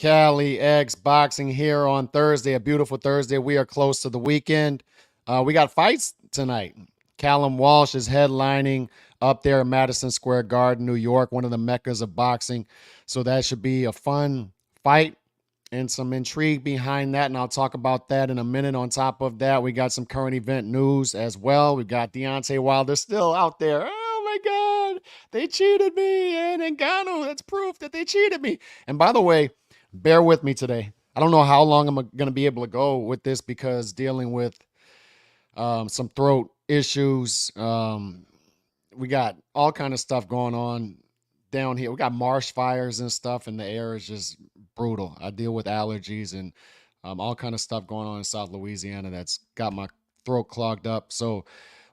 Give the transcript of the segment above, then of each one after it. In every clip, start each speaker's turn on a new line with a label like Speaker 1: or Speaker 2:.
Speaker 1: Cali X Boxing here on Thursday, a beautiful Thursday. We are close to the weekend. We got fights tonight. Callum Walsh is headlining up there in Madison Square Garden, New York, one of the meccas of boxing. So that should be a fun fight and some intrigue behind that. And I'll talk about that in a minute. On top of that, we got some current event news as well. We got Deontay Wilder still out there. Oh my God, they cheated me. And Ngannou, that's proof that they cheated me. And by the way, bear with me today. I don't know how long I'm going to be able to go with this because dealing with some throat issues. We got all kind of stuff going on down here. We got marsh fires and stuff, and the air is just brutal. I deal with allergies and all kind of stuff going on in South Louisiana that's got my throat clogged up. So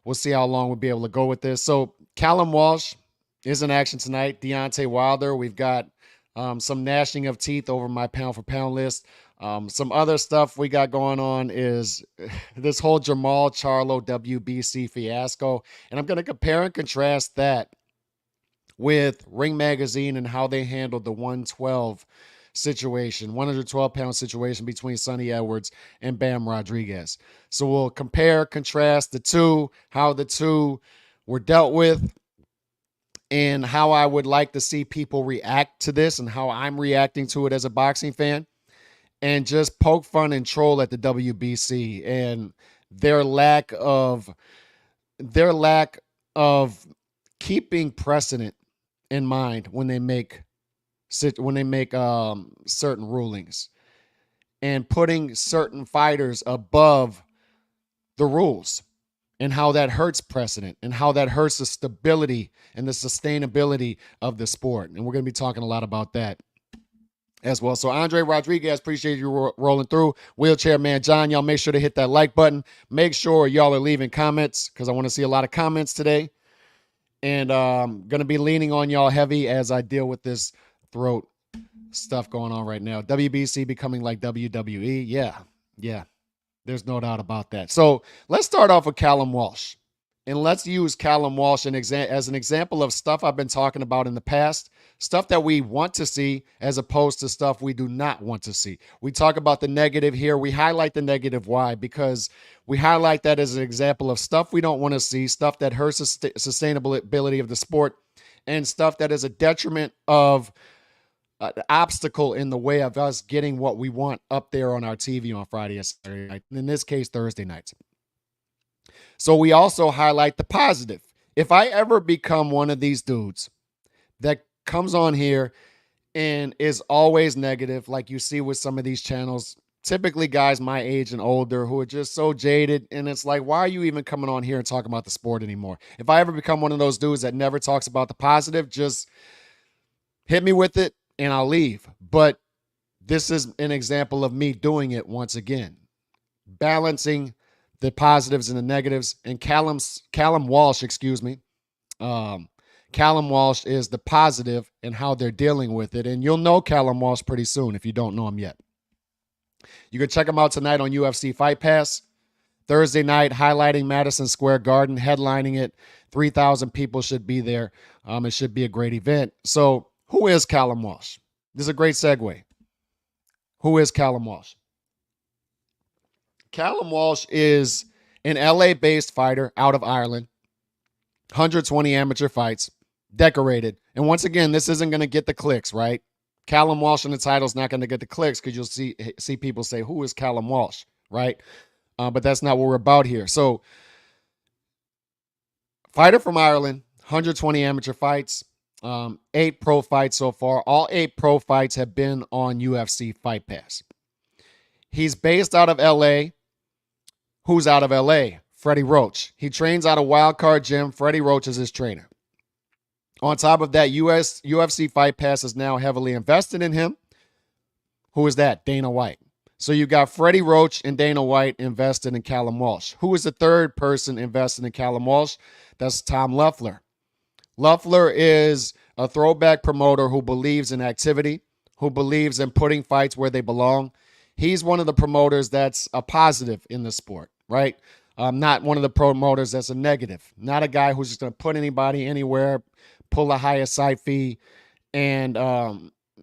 Speaker 1: we'll see how long we'll be able to go with this. So Callum Walsh is in action tonight. Deontay Wilder. We've got some gnashing of teeth over my pound for pound list. Some other stuff we got going on is this whole Jamal Charlo WBC fiasco. And I'm going to compare and contrast that with Ring Magazine and how they handled the 112 situation, 112-pound situation between Sonny Edwards and Bam Rodriguez. So we'll compare, contrast the two, how the two were dealt with, and how I would like to see people react to this and how I'm reacting to it as a boxing fan, and just poke fun and troll at the WBC and their lack of keeping precedent in mind when they make certain rulings and putting certain fighters above the rules, and how that hurts precedent and how that hurts the stability and the sustainability of the sport. And we're going to be talking a lot about that as well. So Andre Rodriguez, appreciate you rolling through. Wheelchair Man John, y'all make sure to hit that like button. Make sure y'all are leaving comments because I want to see a lot of comments today. And going to be leaning on y'all heavy as I deal with this throat stuff going on right now. WBC becoming like WWE. Yeah. There's no doubt about that. So let's start off with Callum Walsh. And let's use Callum Walsh as an example of stuff I've been talking about in the past, stuff that we want to see as opposed to stuff we do not want to see. We talk about the negative here. We highlight the negative. Why? Because we highlight that as an example of stuff we don't want to see, stuff that hurts the sustainability of the sport, and stuff that is a detriment of an obstacle in the way of us getting what we want up there on our TV on Friday and Saturday night. In this case, Thursday nights. So we also highlight the positive. If I ever become one of these dudes that comes on here and is always negative, like you see with some of these channels, typically guys my age and older who are just so jaded, and it's like, why are you even coming on here and talking about the sport anymore? If I ever become one of those dudes that never talks about the positive, just hit me with it and I'll leave. But this is an example of me doing it once again, balancing the positives and the negatives. And Callum Walsh, Callum Walsh is the positive in how they're dealing with it. And you'll know Callum Walsh pretty soon if you don't know him yet. You can check him out tonight on UFC Fight Pass. Thursday night, highlighting Madison Square Garden, headlining it. 3,000 people should be there. It should be a great event. So who is Callum Walsh? This is a great segue. Who is Callum Walsh? Callum Walsh is an LA-based fighter out of Ireland. 120 amateur fights, decorated. And once again, this isn't going to get the clicks, right? Callum Walsh in the title is not going to get the clicks because you'll see people say, who is Callum Walsh, right? But that's not what we're about here. So, fighter from Ireland, 120 amateur fights, 8 pro fights so far. All 8 pro fights have been on UFC Fight Pass. He's based out of LA. Who's out of LA? Freddie Roach. He trains out of Wildcard Gym. Freddie Roach is his trainer. On top of that, UFC Fight Pass is now heavily invested in him. Who is that? Dana White. So you got Freddie Roach and Dana White invested in Callum Walsh. Who is the third person invested in Callum Walsh? That's Tom Loeffler. Loeffler is a throwback promoter who believes in activity, who believes in putting fights where they belong. He's one of the promoters that's a positive in the sport, right? Not one of the promoters that's a negative. Not a guy who's just going to put anybody anywhere, pull a higher side fee, and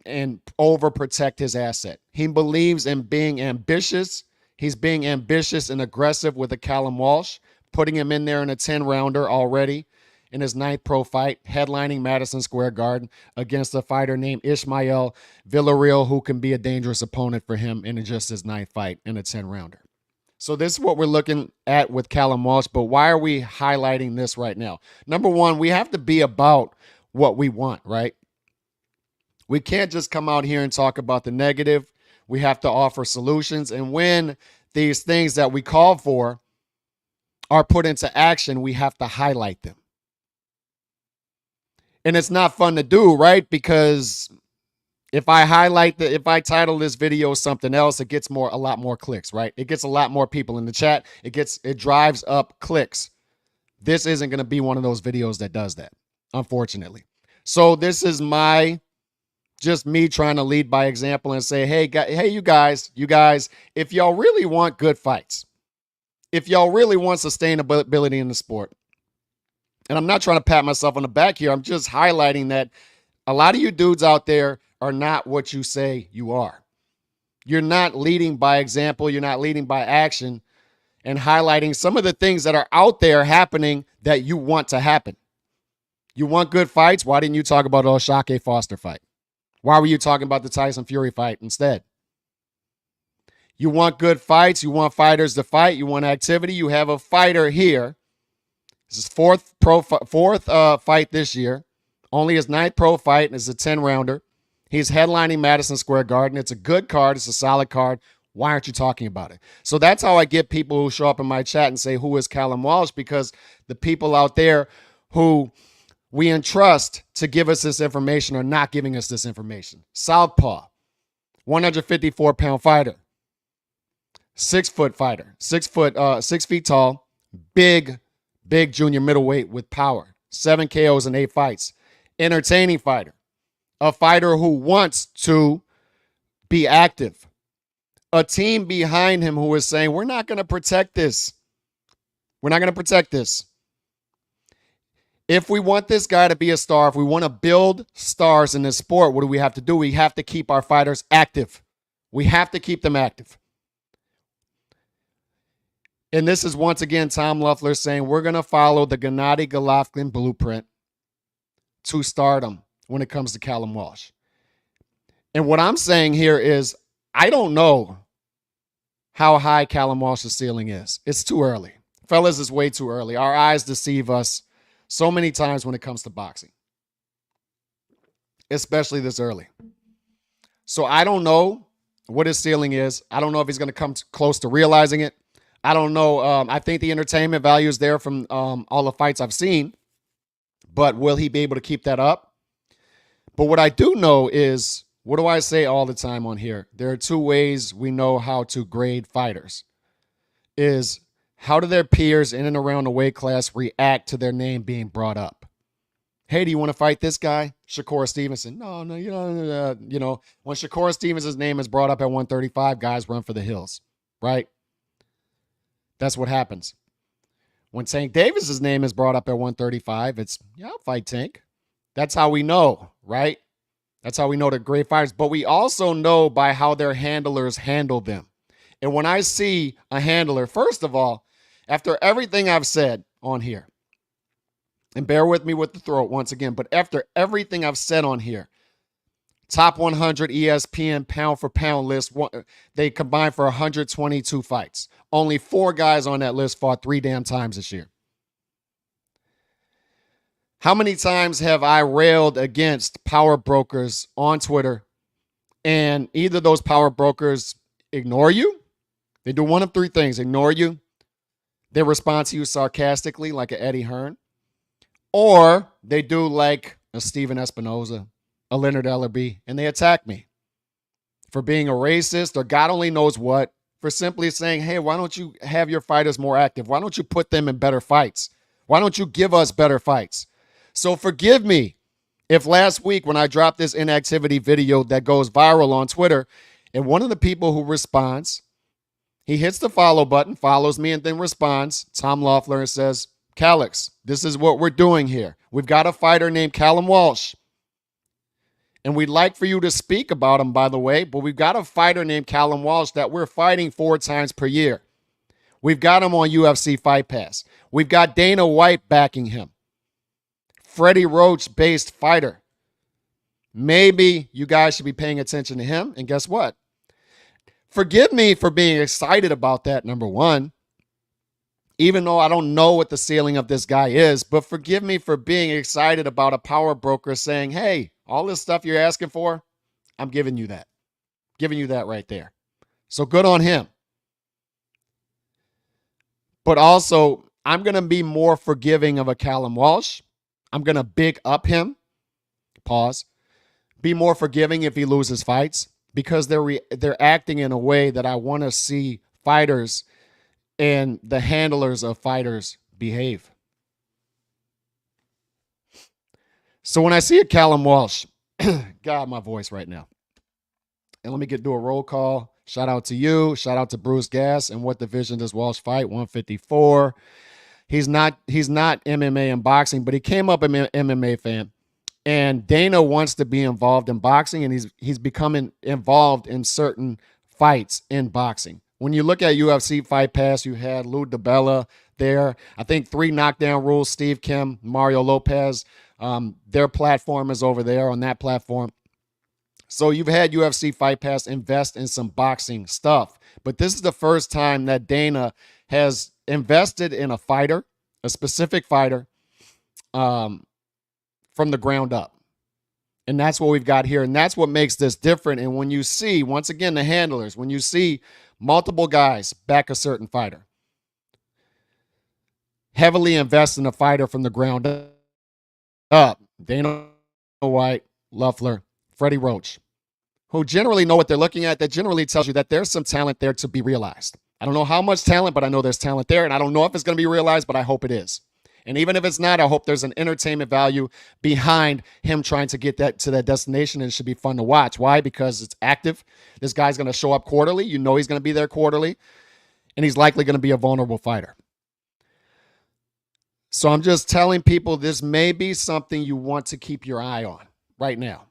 Speaker 1: and overprotect his asset. He believes in being ambitious. He's being ambitious and aggressive with a Callum Walsh, putting him in there in a 10-rounder already in his 9th pro fight, headlining Madison Square Garden against a fighter named Ishmael Villarreal, who can be a dangerous opponent for him in just his 9th fight in a 10-rounder. So this is what we're looking at with Callum Walsh, but why are we highlighting this right now? Number one, we have to be about what we want, right? We can't just come out here and talk about the negative. We have to offer solutions. And when these things that we call for are put into action, we have to highlight them. And it's not fun to do, right? Because if I title this video something else, it gets a lot more clicks, right? It gets a lot more people in the chat. It drives up clicks. This isn't going to be one of those videos that does that, unfortunately. So this is just me trying to lead by example and say, hey, you guys, if y'all really want good fights, if y'all really want sustainability in the sport, and I'm not trying to pat myself on the back here, I'm just highlighting that a lot of you dudes out there are not what you say you are. You're not leading by example. You're not leading by action and highlighting some of the things that are out there happening that you want to happen. You want good fights? Why didn't you talk about the O'Shake Foster fight? Why were you talking about the Tyson Fury fight instead? You want good fights. You want fighters to fight. You want activity. You have a fighter here. This is fourth fight this year. Only his 9th pro fight, and it's a 10-rounder. He's headlining Madison Square Garden. It's a good card. It's a solid card. Why aren't you talking about it? So that's how I get people who show up in my chat and say, who is Callum Walsh? Because the people out there who we entrust to give us this information are not giving us this information. Southpaw, 154-pound fighter, 6-foot fighter, 6 feet tall, big junior middleweight with power, 7 KOs in 8 fights, entertaining fighter, a fighter who wants to be active, a team behind him who is saying, we're not going to protect this. We're not going to protect this. If we want this guy to be a star, if we want to build stars in this sport, what do we have to do? We have to keep our fighters active. We have to keep them active. And this is once again Tom Loeffler saying we're going to follow the Gennady Golovkin blueprint to stardom when it comes to Callum Walsh. And what I'm saying here is I don't know how high Callum Walsh's ceiling is. It's too early. Fellas, it's way too early. Our eyes deceive us so many times when it comes to boxing, especially this early. So I don't know what his ceiling is. I don't know if he's going to come close to realizing it. I don't know. I think the entertainment value is there from all the fights I've seen, but will he be able to keep that up? But what I do know is, what do I say all the time on here? There are 2 ways we know how to grade fighters. Is how do their peers in and around the weight class react to their name being brought up? Hey, do you want to fight this guy? Shakur Stevenson. No, when Shakur Stevenson's name is brought up at 135, guys run for the hills, right? That's what happens. When Tank Davis's name is brought up at 135, it's, yeah, I'll fight Tank. That's how we know, right? That's how we know they're great fighters. But we also know by how their handlers handle them. And when I see a handler, first of all, after everything I've said on here, and bear with me with the throat once again, but after everything I've said on here, top 100 ESPN pound for pound list, they combined for 122 fights. Only 4 guys on that list fought 3 damn times this year. How many times have I railed against power brokers on Twitter and either those power brokers ignore you? They do one of 3 things: ignore you, they respond to you sarcastically like an Eddie Hearn, or they do like a Steven Espinoza, a Leonard Ellerby, and they attack me for being a racist or God only knows what, for simply saying, hey, why don't you have your fighters more active? Why don't you put them in better fights? Why don't you give us better fights? So forgive me if last week when I dropped this inactivity video that goes viral on Twitter, and one of the people who responds, he hits the follow button, follows me, and then responds, Tom Loeffler, and says, Calix, this is what we're doing here. We've got a fighter named Callum Walsh. And we'd like for you to speak about him, by the way, but we've got a fighter named Callum Walsh that we're fighting 4 times per year. We've got him on UFC Fight Pass. We've got Dana White backing him. Freddie Roach-based fighter. Maybe you guys should be paying attention to him. And guess what? Forgive me for being excited about that, number one, even though I don't know what the ceiling of this guy is, but forgive me for being excited about a power broker saying, hey, all this stuff you're asking for, I'm giving you that. Giving you that right there. So good on him. But also, I'm going to be more forgiving of a Callum Walsh. I'm going to big up him. Pause. Be more forgiving if he loses fights, because they're acting in a way that I want to see fighters and the handlers of fighters behave. So when I see a Callum Walsh, God, my voice right now. And let me do a roll call. Shout out to you. Shout out to Bruce Gass. And what division does Walsh fight? 154. He's not MMA and boxing, but he came up an MMA fan. And Dana wants to be involved in boxing, and he's becoming involved in certain fights in boxing. When you look at UFC Fight Pass, you had Lou DiBella there. I think 3 Knockdown Rules, Steve Kim, Mario Lopez. Their platform is over there on that platform. So you've had UFC Fight Pass invest in some boxing stuff. But this is the first time that Dana has invested in a fighter, a specific fighter, from the ground up. And that's what we've got here. And that's what makes this different. And when you see, once again, the handlers, when you see multiple guys back a certain fighter, heavily invest in a fighter from the ground up, Dana White, Loeffler, Freddie Roach, who generally know what they're looking at, that generally tells you that there's some talent there to be realized. I don't know how much talent, but I know there's talent there. And I don't know if it's going to be realized, but I hope it is. And even if it's not, I hope there's an entertainment value behind him trying to get that to that destination, and it should be fun to watch. Why? Because it's active. This guy's going to show up quarterly. You know he's going to be there quarterly, and he's likely going to be a vulnerable fighter. So I'm just telling people this may be something you want to keep your eye on right now.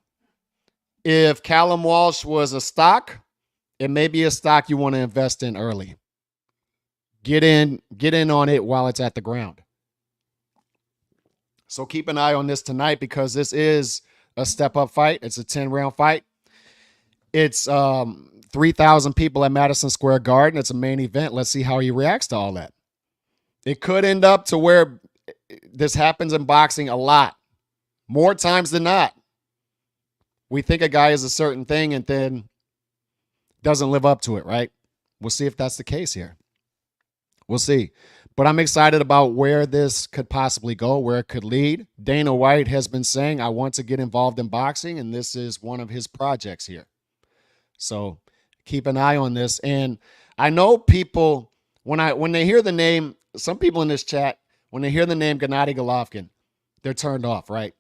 Speaker 1: If Callum Walsh was a stock, it may be a stock you want to invest in early. Get in on it while it's at the ground. So keep an eye on this tonight, because this is a step-up fight. It's a 10-round fight. It's 3,000 people at Madison Square Garden. It's a main event. Let's see how he reacts to all that. It could end up to where this happens in boxing a lot, more times than not. We think a guy is a certain thing and then doesn't live up to it, right? We'll see if that's the case here. We'll see. But I'm excited about where this could possibly go, where it could lead. Dana White has been saying, I want to get involved in boxing, and this is one of his projects here. So keep an eye on this. And I know people, when they hear the name, some people in this chat, when they hear the name Gennady Golovkin, they're turned off, right?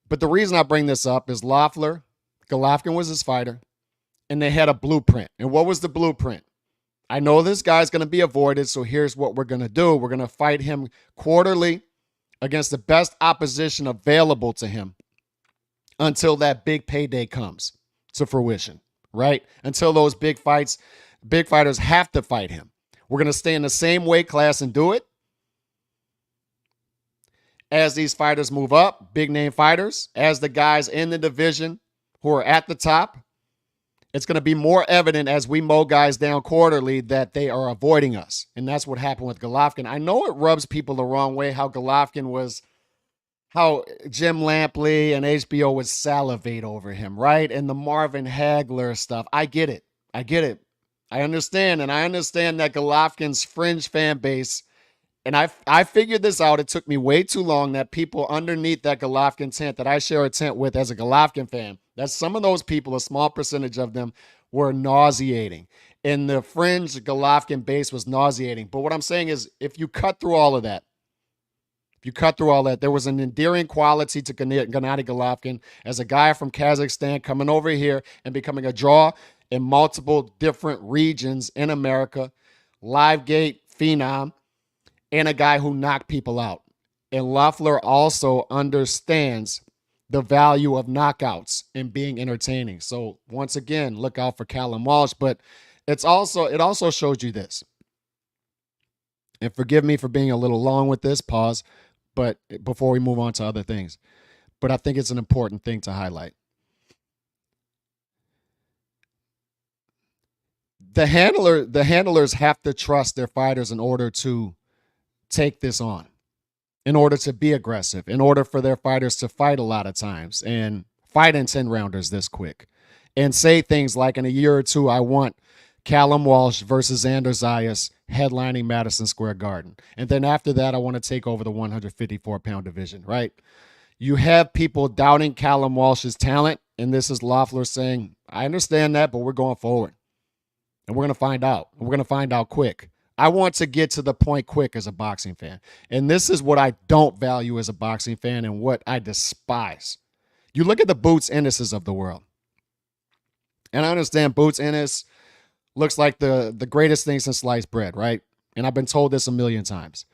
Speaker 1: But the reason I bring this up is Loeffler, Golovkin was his fighter, and they had a blueprint. And what was the blueprint? I know this guy's going to be avoided, so here's what we're going to do. We're going to fight him quarterly against the best opposition available to him until that big payday comes to fruition, right? Until those big fighters have to fight him. We're going to stay in the same weight class and do it. As these fighters move up, big name fighters, as the guys in the division who are at the top, it's going to be more evident as we mow guys down quarterly that they are avoiding us. And that's what happened with Golovkin. I know it rubs people the wrong way how Jim Lampley and HBO would salivate over him, right? And the Marvin Hagler stuff. I get it. I understand. And I understand that Golovkin's fringe fan base, and I figured this out. It took me way too long that people underneath that Golovkin tent that I share a tent with as a Golovkin fan, that some of those people, a small percentage of them, were nauseating. And the fringe Golovkin base was nauseating. But what I'm saying is, if you cut through all of that, there was an endearing quality to Gennady Golovkin as a guy from Kazakhstan coming over here and becoming a draw in multiple different regions in America, live gate phenom, and a guy who knocked people out. And Loeffler also understands the value of knockouts and being entertaining. So once again, look out for Callum Walsh, but it also shows you this. And forgive me for being a little long with this, pause, but before we move on to other things. But I think it's an important thing to highlight. The handlers have to trust their fighters in order to take this on, in order to be aggressive, in order for their fighters to fight a lot of times and fight in 10 rounders this quick and say things like, in a year or two, I want Callum Walsh versus Xander Zayas headlining Madison Square Garden. And then after that, I want to take over the 154-pound division, right? You have people doubting Callum Walsh's talent, and this is Loeffler saying, I understand that, but we're going forward. And we're going to find out. We're going to find out quick. I want to get to the point quick as a boxing fan. And this is what I don't value as a boxing fan and what I despise. You look at the Boots Ennises of the world. And I understand Boots Ennis looks like the greatest thing since sliced bread, right? And I've been told this a million times.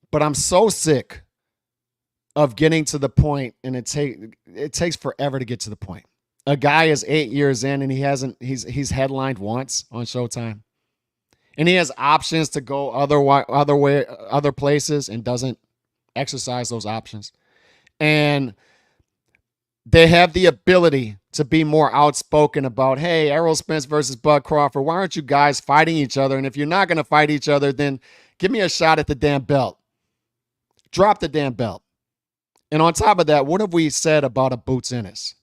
Speaker 1: But I'm so sick of getting to the point, and it takes forever to get to the point. A guy is 8 years in and he's headlined once on Showtime. And he has options to go other places and doesn't exercise those options. And they have the ability to be more outspoken about, hey, Errol Spence versus Bud Crawford, why aren't you guys fighting each other? And if you're not going to fight each other, then give me a shot at the damn belt. Drop the damn belt. And on top of that, what have we said about a Boots Ennis?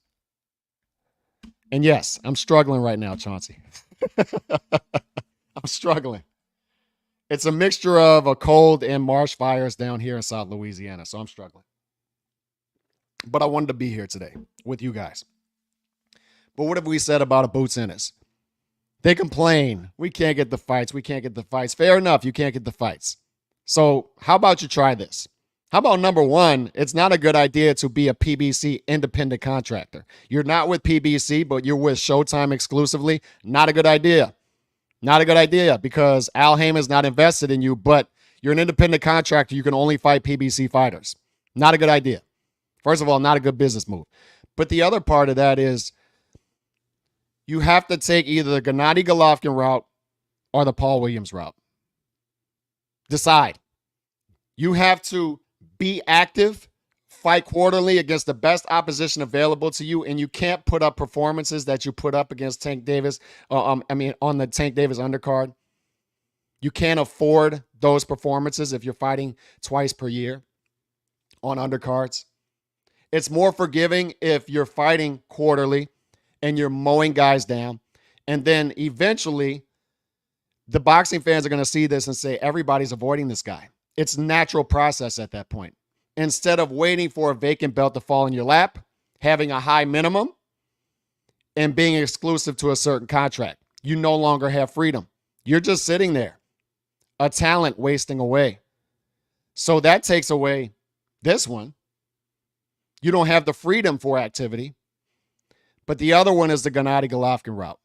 Speaker 1: And yes, I'm struggling right now, Chauncey. I'm struggling. It's a mixture of a cold and marsh fires down here in South Louisiana, so I'm struggling. But I wanted to be here today with you guys. But what have we said about a Boots Ennis? They complain, we can't get the fights, we can't get the fights. Fair enough, you can't get the fights. So how about you try this? How about number one, it's not a good idea to be a PBC independent contractor. You're not with PBC, but you're with Showtime exclusively. Not a good idea. Not a good idea because Al Heyman's not invested in you, but you're an independent contractor. You can only fight PBC fighters. Not a good idea. First of all, not a good business move. But the other part of that is you have to take either the Gennady Golovkin route or the Paul Williams route. Decide. You have to be active, fight quarterly against the best opposition available to you, and you can't put up performances that you put up against Tank Davis, on the Tank Davis undercard. You can't afford those performances if you're fighting twice per year on undercards. It's more forgiving if you're fighting quarterly and you're mowing guys down. And then eventually, the boxing fans are going to see this and say, everybody's avoiding this guy. It's natural process at that point. Instead of waiting for a vacant belt to fall in your lap, having a high minimum, and being exclusive to a certain contract, you no longer have freedom. You're just sitting there, a talent wasting away. So that takes away this one. You don't have the freedom for activity. But the other one is the Gennady Golovkin route.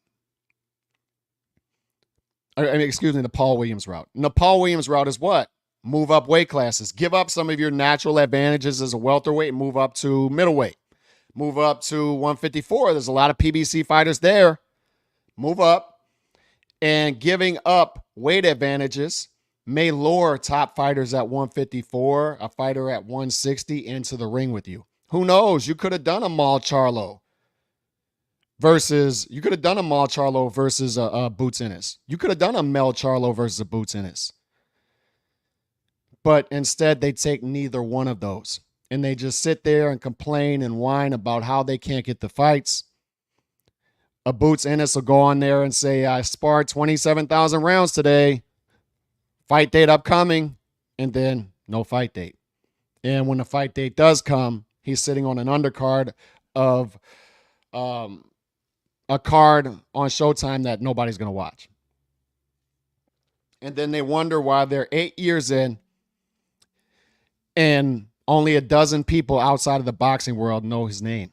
Speaker 1: The Paul Williams route. And the Paul Williams route is what? Move up weight classes. Give up some of your natural advantages as a welterweight and move up to middleweight. Move up to 154. There's a lot of PBC fighters there. Move up. And giving up weight advantages may lure top fighters at 154, a fighter at 160 into the ring with you. Who knows? You could have done a Mal Charlo versus Boots Ennis. You could have done a Mel Charlo versus a Boots Ennis. But instead, they take neither one of those. And they just sit there and complain and whine about how they can't get the fights. A Boots Ennis will go on there and say, I sparred 27,000 rounds today. Fight date upcoming. And then no fight date. And when the fight date does come, he's sitting on an undercard of a card on Showtime that nobody's going to watch. And then they wonder why they're 8 years in and only a dozen people outside of the boxing world know his name.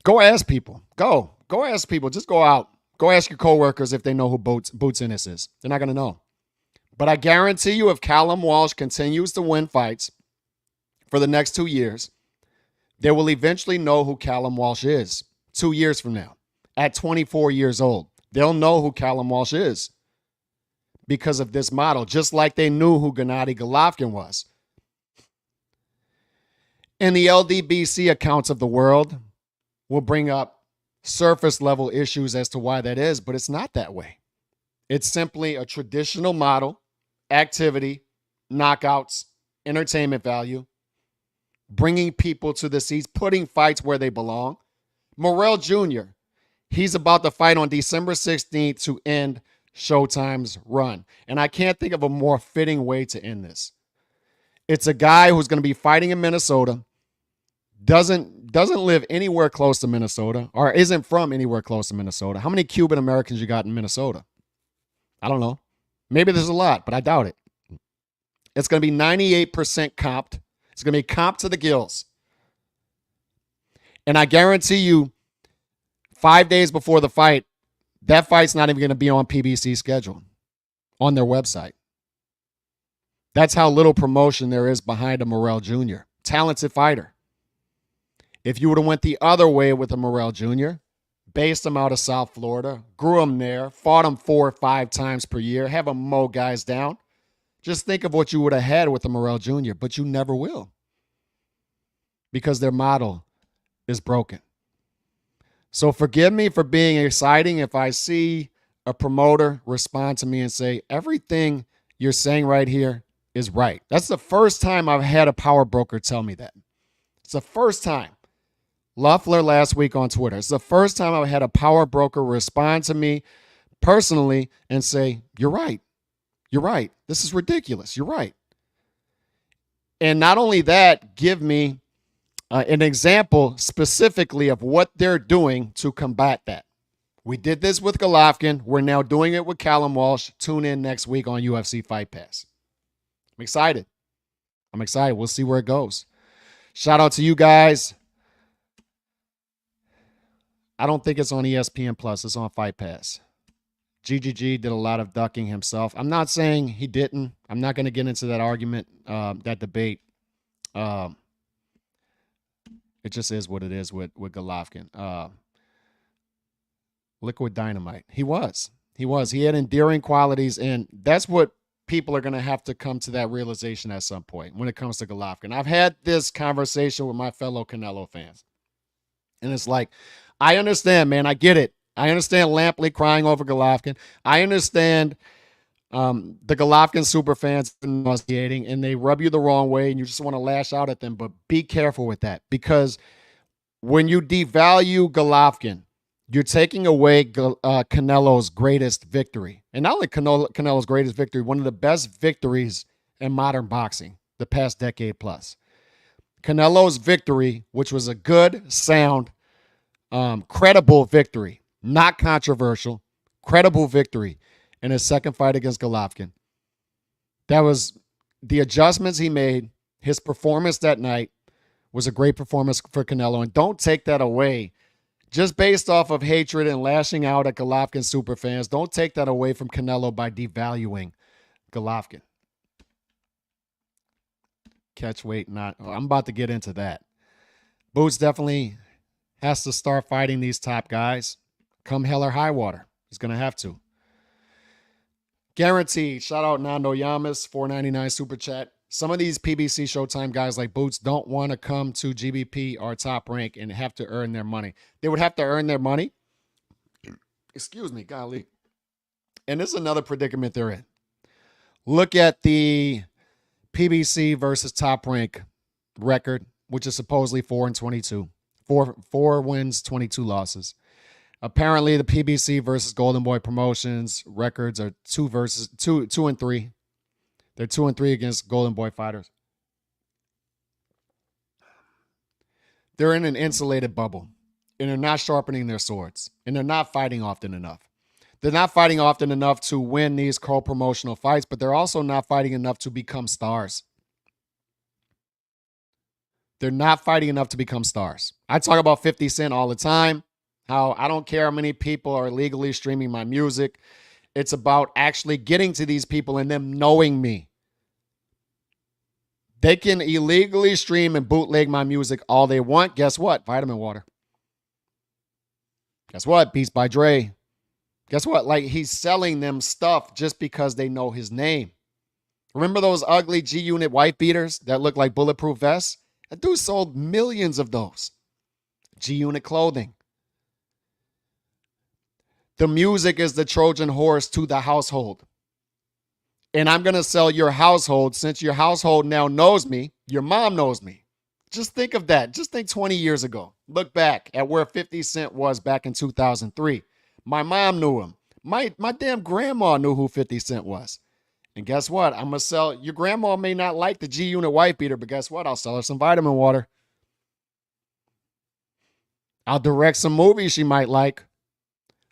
Speaker 1: Go ask people. Go ask people. Just go out. Go ask your coworkers if they know who Boots Ennis is. They're not going to know. But I guarantee you if Callum Walsh continues to win fights for the next 2 years, They will eventually know who Callum Walsh is 2 years from now. At 24 years old, they'll know who Callum Walsh is because of this model, just like they knew who Gennady Golovkin was. And the LDBC accounts of the world will bring up surface level issues as to why that is, but it's not that way. It's simply a traditional model, activity, knockouts, entertainment value, bringing people to the seats, putting fights where they belong. Morrell Jr., he's about to fight on December 16th to end Showtime's run. And I can't think of a more fitting way to end this. It's a guy who's going to be fighting in Minnesota, doesn't live anywhere close to Minnesota, or isn't from anywhere close to Minnesota. How many Cuban Americans you got in Minnesota? I don't know. Maybe there's a lot, but I doubt it. It's going to be 98% comped. It's going to be comped to the gills. And I guarantee you, 5 days before the fight, that fight's not even going to be on PBC's schedule, on their website. That's how little promotion there is behind a Morrell Jr. Talented fighter. If you would have went the other way with a Morrell Jr., based him out of South Florida, grew him there, fought him 4 or 5 times per year, have him mow guys down, just think of what you would have had with a Morrell Jr., but you never will because their model is broken. So forgive me for being exciting if I see a promoter respond to me and say, everything you're saying right here is right. That's the first time I've had a power broker tell me that. It's the first time. Loeffler last week on Twitter. It's the first time I've had a power broker respond to me personally and say, you're right. You're right. This is ridiculous. You're right. And not only that, give me an example specifically of what they're doing to combat that. We did this with Golovkin. We're now doing it with Callum Walsh. Tune in next week on UFC Fight Pass. I'm excited. We'll see where it goes. Shout out to you guys. I don't think it's on ESPN Plus. It's on Fight Pass. GGG did a lot of ducking himself. I'm not saying he didn't. I'm not going to get into that argument, that debate. It just is what it is with Golovkin. Liquid dynamite. He was. He had endearing qualities, and that's what people are going to have to come to that realization at some point when it comes to Golovkin. I've had this conversation with my fellow Canelo fans, and it's like, I understand, man. I get it. I understand Lampley crying over Golovkin. I understand the Golovkin super fans nauseating, and they rub you the wrong way, and you just want to lash out at them. But be careful with that, because when you devalue Golovkin, you're taking away Canelo's greatest victory. And not only Canelo's greatest victory, one of the best victories in modern boxing the past decade plus. Canelo's victory, which was a good, sound, credible victory, not controversial, credible victory in his second fight against Golovkin. That was the adjustments he made. His performance that night was a great performance for Canelo. And don't take that away just based off of hatred and lashing out at Golovkin superfans. Don't take that away from Canelo by devaluing Golovkin. Catch weight, not. I'm about to get into that. Boots definitely has to start fighting these top guys. Come hell or high water. He's going to have to. Guaranteed. Shout out Nando Yamas, $4.99 super chat. Some of these PBC Showtime guys like Boots don't want to come to GBP or Top Rank and have to earn their money. They would have to earn their money. Excuse me, golly. And this is another predicament they're in. Look at the PBC versus Top Rank record, which is supposedly 4-22. Four wins, 22 losses. Apparently, the PBC versus Golden Boy Promotions records are 2-3. They're 2-3 against Golden Boy fighters. They're in an insulated bubble, and they're not sharpening their swords, and they're not fighting often enough. They're not fighting often enough to win these co-promotional fights, but they're also not fighting enough to become stars. They're not fighting enough to become stars. I talk about 50 Cent all the time, how I don't care how many people are illegally streaming my music. It's about actually getting to these people and them knowing me. They can illegally stream and bootleg my music all they want. Guess what? Vitamin water. Guess what? Beats by Dre. Guess what? Like, he's selling them stuff just because they know his name. Remember those ugly G-Unit wife beaters that look like bulletproof vests? That dude sold millions of those. G-Unit clothing. The music is the Trojan horse to the household. And I'm going to sell your household since your household now knows me. Your mom knows me. Just think of that. Just think 20 years ago. Look back at where 50 Cent was back in 2003. My mom knew him. My damn grandma knew who 50 Cent was. And guess what? I'm going to sell. Your grandma may not like the G-Unit wife beater, but guess what? I'll sell her some vitamin water. I'll direct some movies she might like.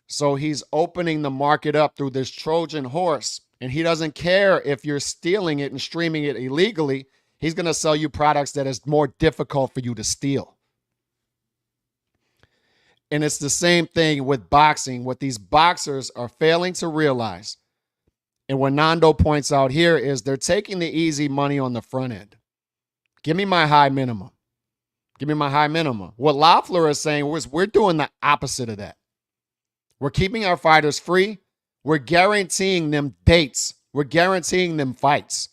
Speaker 1: So he's opening the market up through this Trojan horse. And he doesn't care if you're stealing it and streaming it illegally. He's going to sell you products that is more difficult for you to steal. And it's the same thing with boxing. What these boxers are failing to realize, and what Nando points out here, is they're taking the easy money on the front end. Give me my high minimum. Give me my high minimum. What Loeffler is saying was we're doing the opposite of that. We're keeping our fighters free. We're guaranteeing them dates. We're guaranteeing them fights.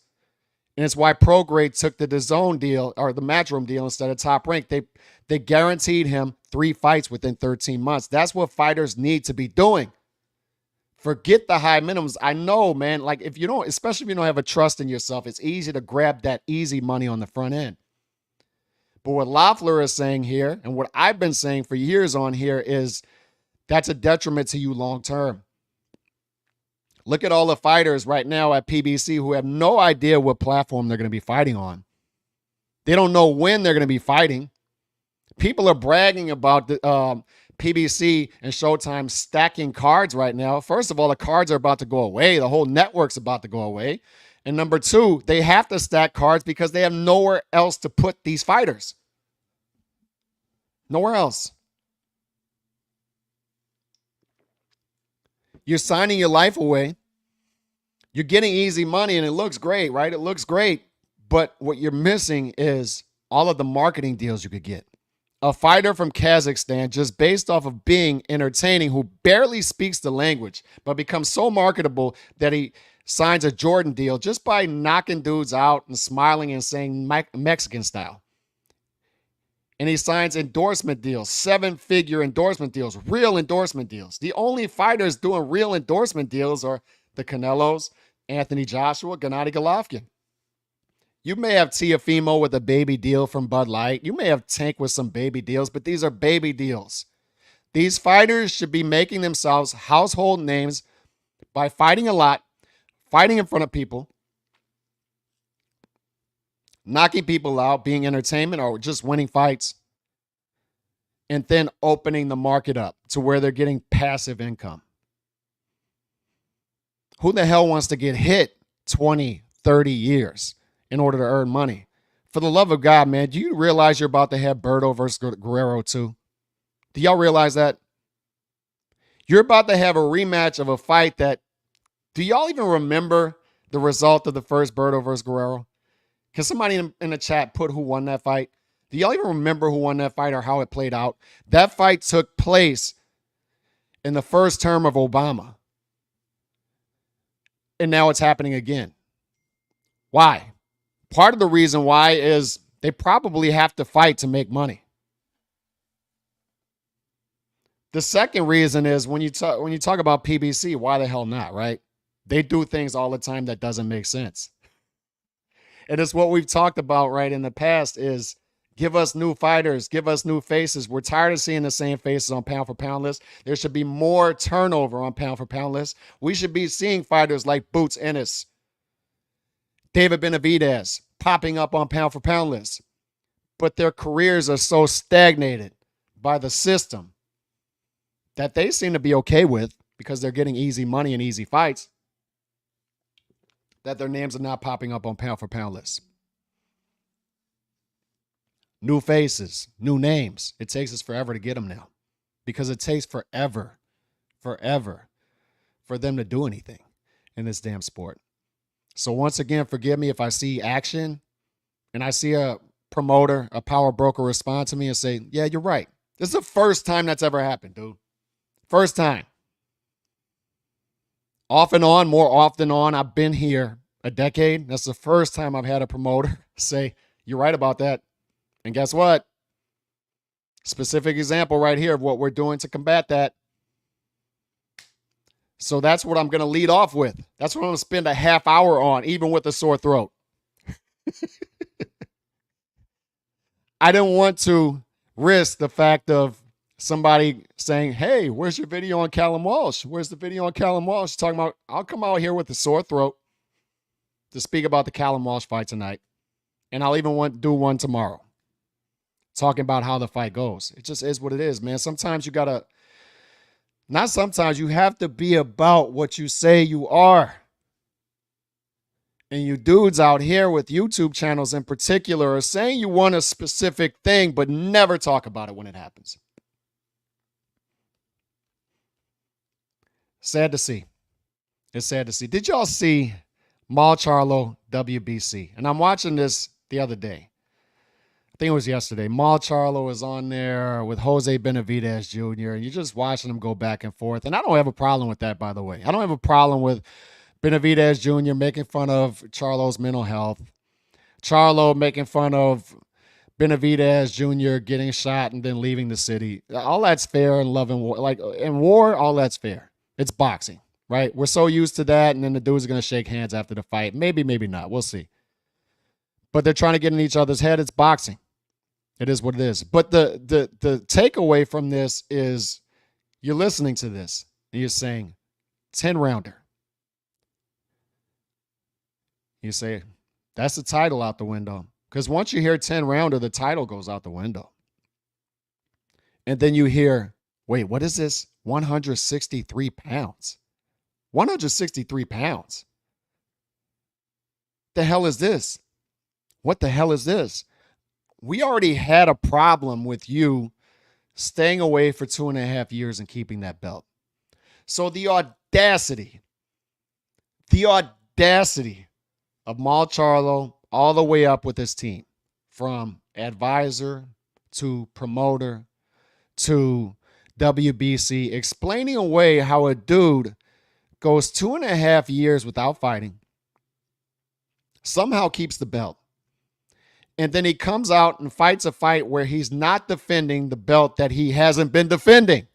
Speaker 1: And it's why ProGrade took the DAZN deal or the Matchroom deal instead of Top Rank. They guaranteed him 3 fights within 13 months. That's what fighters need to be doing. Forget the high minimums. I know, man, like if you don't, especially if you don't have a trust in yourself, it's easy to grab that easy money on the front end. But what Loeffler is saying here, and what I've been saying for years on here, is that's a detriment to you long term. Look at all the fighters right now at PBC who have no idea what platform they're going to be fighting on. They don't know when they're going to be fighting. People are bragging about the PBC and Showtime stacking cards right now. First of all, the cards are about to go away. The whole network's about to go away. And number two, they have to stack cards because they have nowhere else to put these fighters. Nowhere else. You're signing your life away. You're getting easy money and it looks great, right? It looks great. But what you're missing is all of the marketing deals you could get. A fighter from Kazakhstan, just based off of being entertaining, who barely speaks the language, but becomes so marketable that he signs a Jordan deal just by knocking dudes out and smiling and saying Mexican style. And he signs endorsement deals, 7-figure endorsement deals, real endorsement deals. The only fighters doing real endorsement deals are the Canelos, Anthony Joshua, Gennady Golovkin. You may have Teofimo with a baby deal from Bud Light. You may have Tank with some baby deals, but these are baby deals. These fighters should be making themselves household names by fighting a lot, fighting in front of people, knocking people out, being entertainment, or just winning fights, and then opening the market up to where they're getting passive income. Who the hell wants to get hit 20, 30 years in order to earn money? For the love of God, man, do you realize you're about to have Berto versus Guerrero too? Do y'all realize that? You're about to have a rematch of a fight that, do y'all even remember the result of the first Berto versus Guerrero? Can somebody in the chat put who won that fight? Do y'all even remember who won that fight or how it played out? That fight took place in the first term of Obama. And now it's happening again. Why? Part of the reason why is they probably have to fight to make money. The second reason is when you talk about PBC, why the hell not, right? They do things all the time that doesn't make sense. And it's what we've talked about, right, in the past is give us new fighters, give us new faces. We're tired of seeing the same faces on pound for pound list. There should be more turnover on pound for pound list. We should be seeing fighters like Boots Ennis, David Benavidez popping up on pound for pound lists. But their careers are so stagnated by the system that they seem to be okay with because they're getting easy money and easy fights, that their names are not popping up on pound for pound lists. New faces, new names. It takes us forever to get them now because it takes forever for them to do anything in this damn sport. So once again, forgive me if I see action and I see a promoter, a power broker respond to me and say, yeah, you're right. This is the first time that's ever happened, dude. First time. Off and on, more often on. I've been here a decade. That's the first time I've had a promoter say, you're right about that. And guess what? Specific example right here of what we're doing to combat that. So that's what I'm going to lead off with. That's what I'm going to spend a half hour on, even with a sore throat. I didn't want to risk the fact of somebody saying, hey, where's your video on Callum Walsh? Where's the video on Callum Walsh? Talking about, I'll come out here with a sore throat to speak about the Callum Walsh fight tonight. And I'll even do one tomorrow, talking about how the fight goes. It just is what it is, man. Sometimes you got to, not sometimes, you have to be about what you say you are. And you dudes out here with YouTube channels in particular are saying you want a specific thing, but never talk about it when it happens. Sad to see. It's sad to see. Did y'all see Mal Charlo WBC? And I'm watching this the other day. I think it was yesterday. Mal Charlo is on there with Jose Benavidez Jr. And you're just watching them go back and forth. And I don't have a problem with that, by the way. I don't have a problem with Benavidez Jr. making fun of Charlo's mental health. Charlo making fun of Benavidez Jr. getting shot and then leaving the city. All that's fair in love and war. Like in war, all that's fair. It's boxing, right? We're so used to that. And then the dudes are going to shake hands after the fight. Maybe, maybe not. We'll see. But they're trying to get in each other's head. It's boxing. It is what it is. But the takeaway from this is you're listening to this and you're saying 10-rounder. You say, that's the title out the window. Because once you hear 10-rounder, the title goes out the window. And then you hear, wait, what is this? 163 pounds. 163 pounds. The hell is this? What the hell is this? We already had a problem with you staying away for 2.5 years and keeping that belt. So the audacity of Mal Charlo all the way up with his team, from advisor to promoter to WBC, explaining away how a dude goes 2.5 years without fighting, somehow keeps the belt, and then he comes out and fights a fight where he's not defending the belt that he hasn't been defending.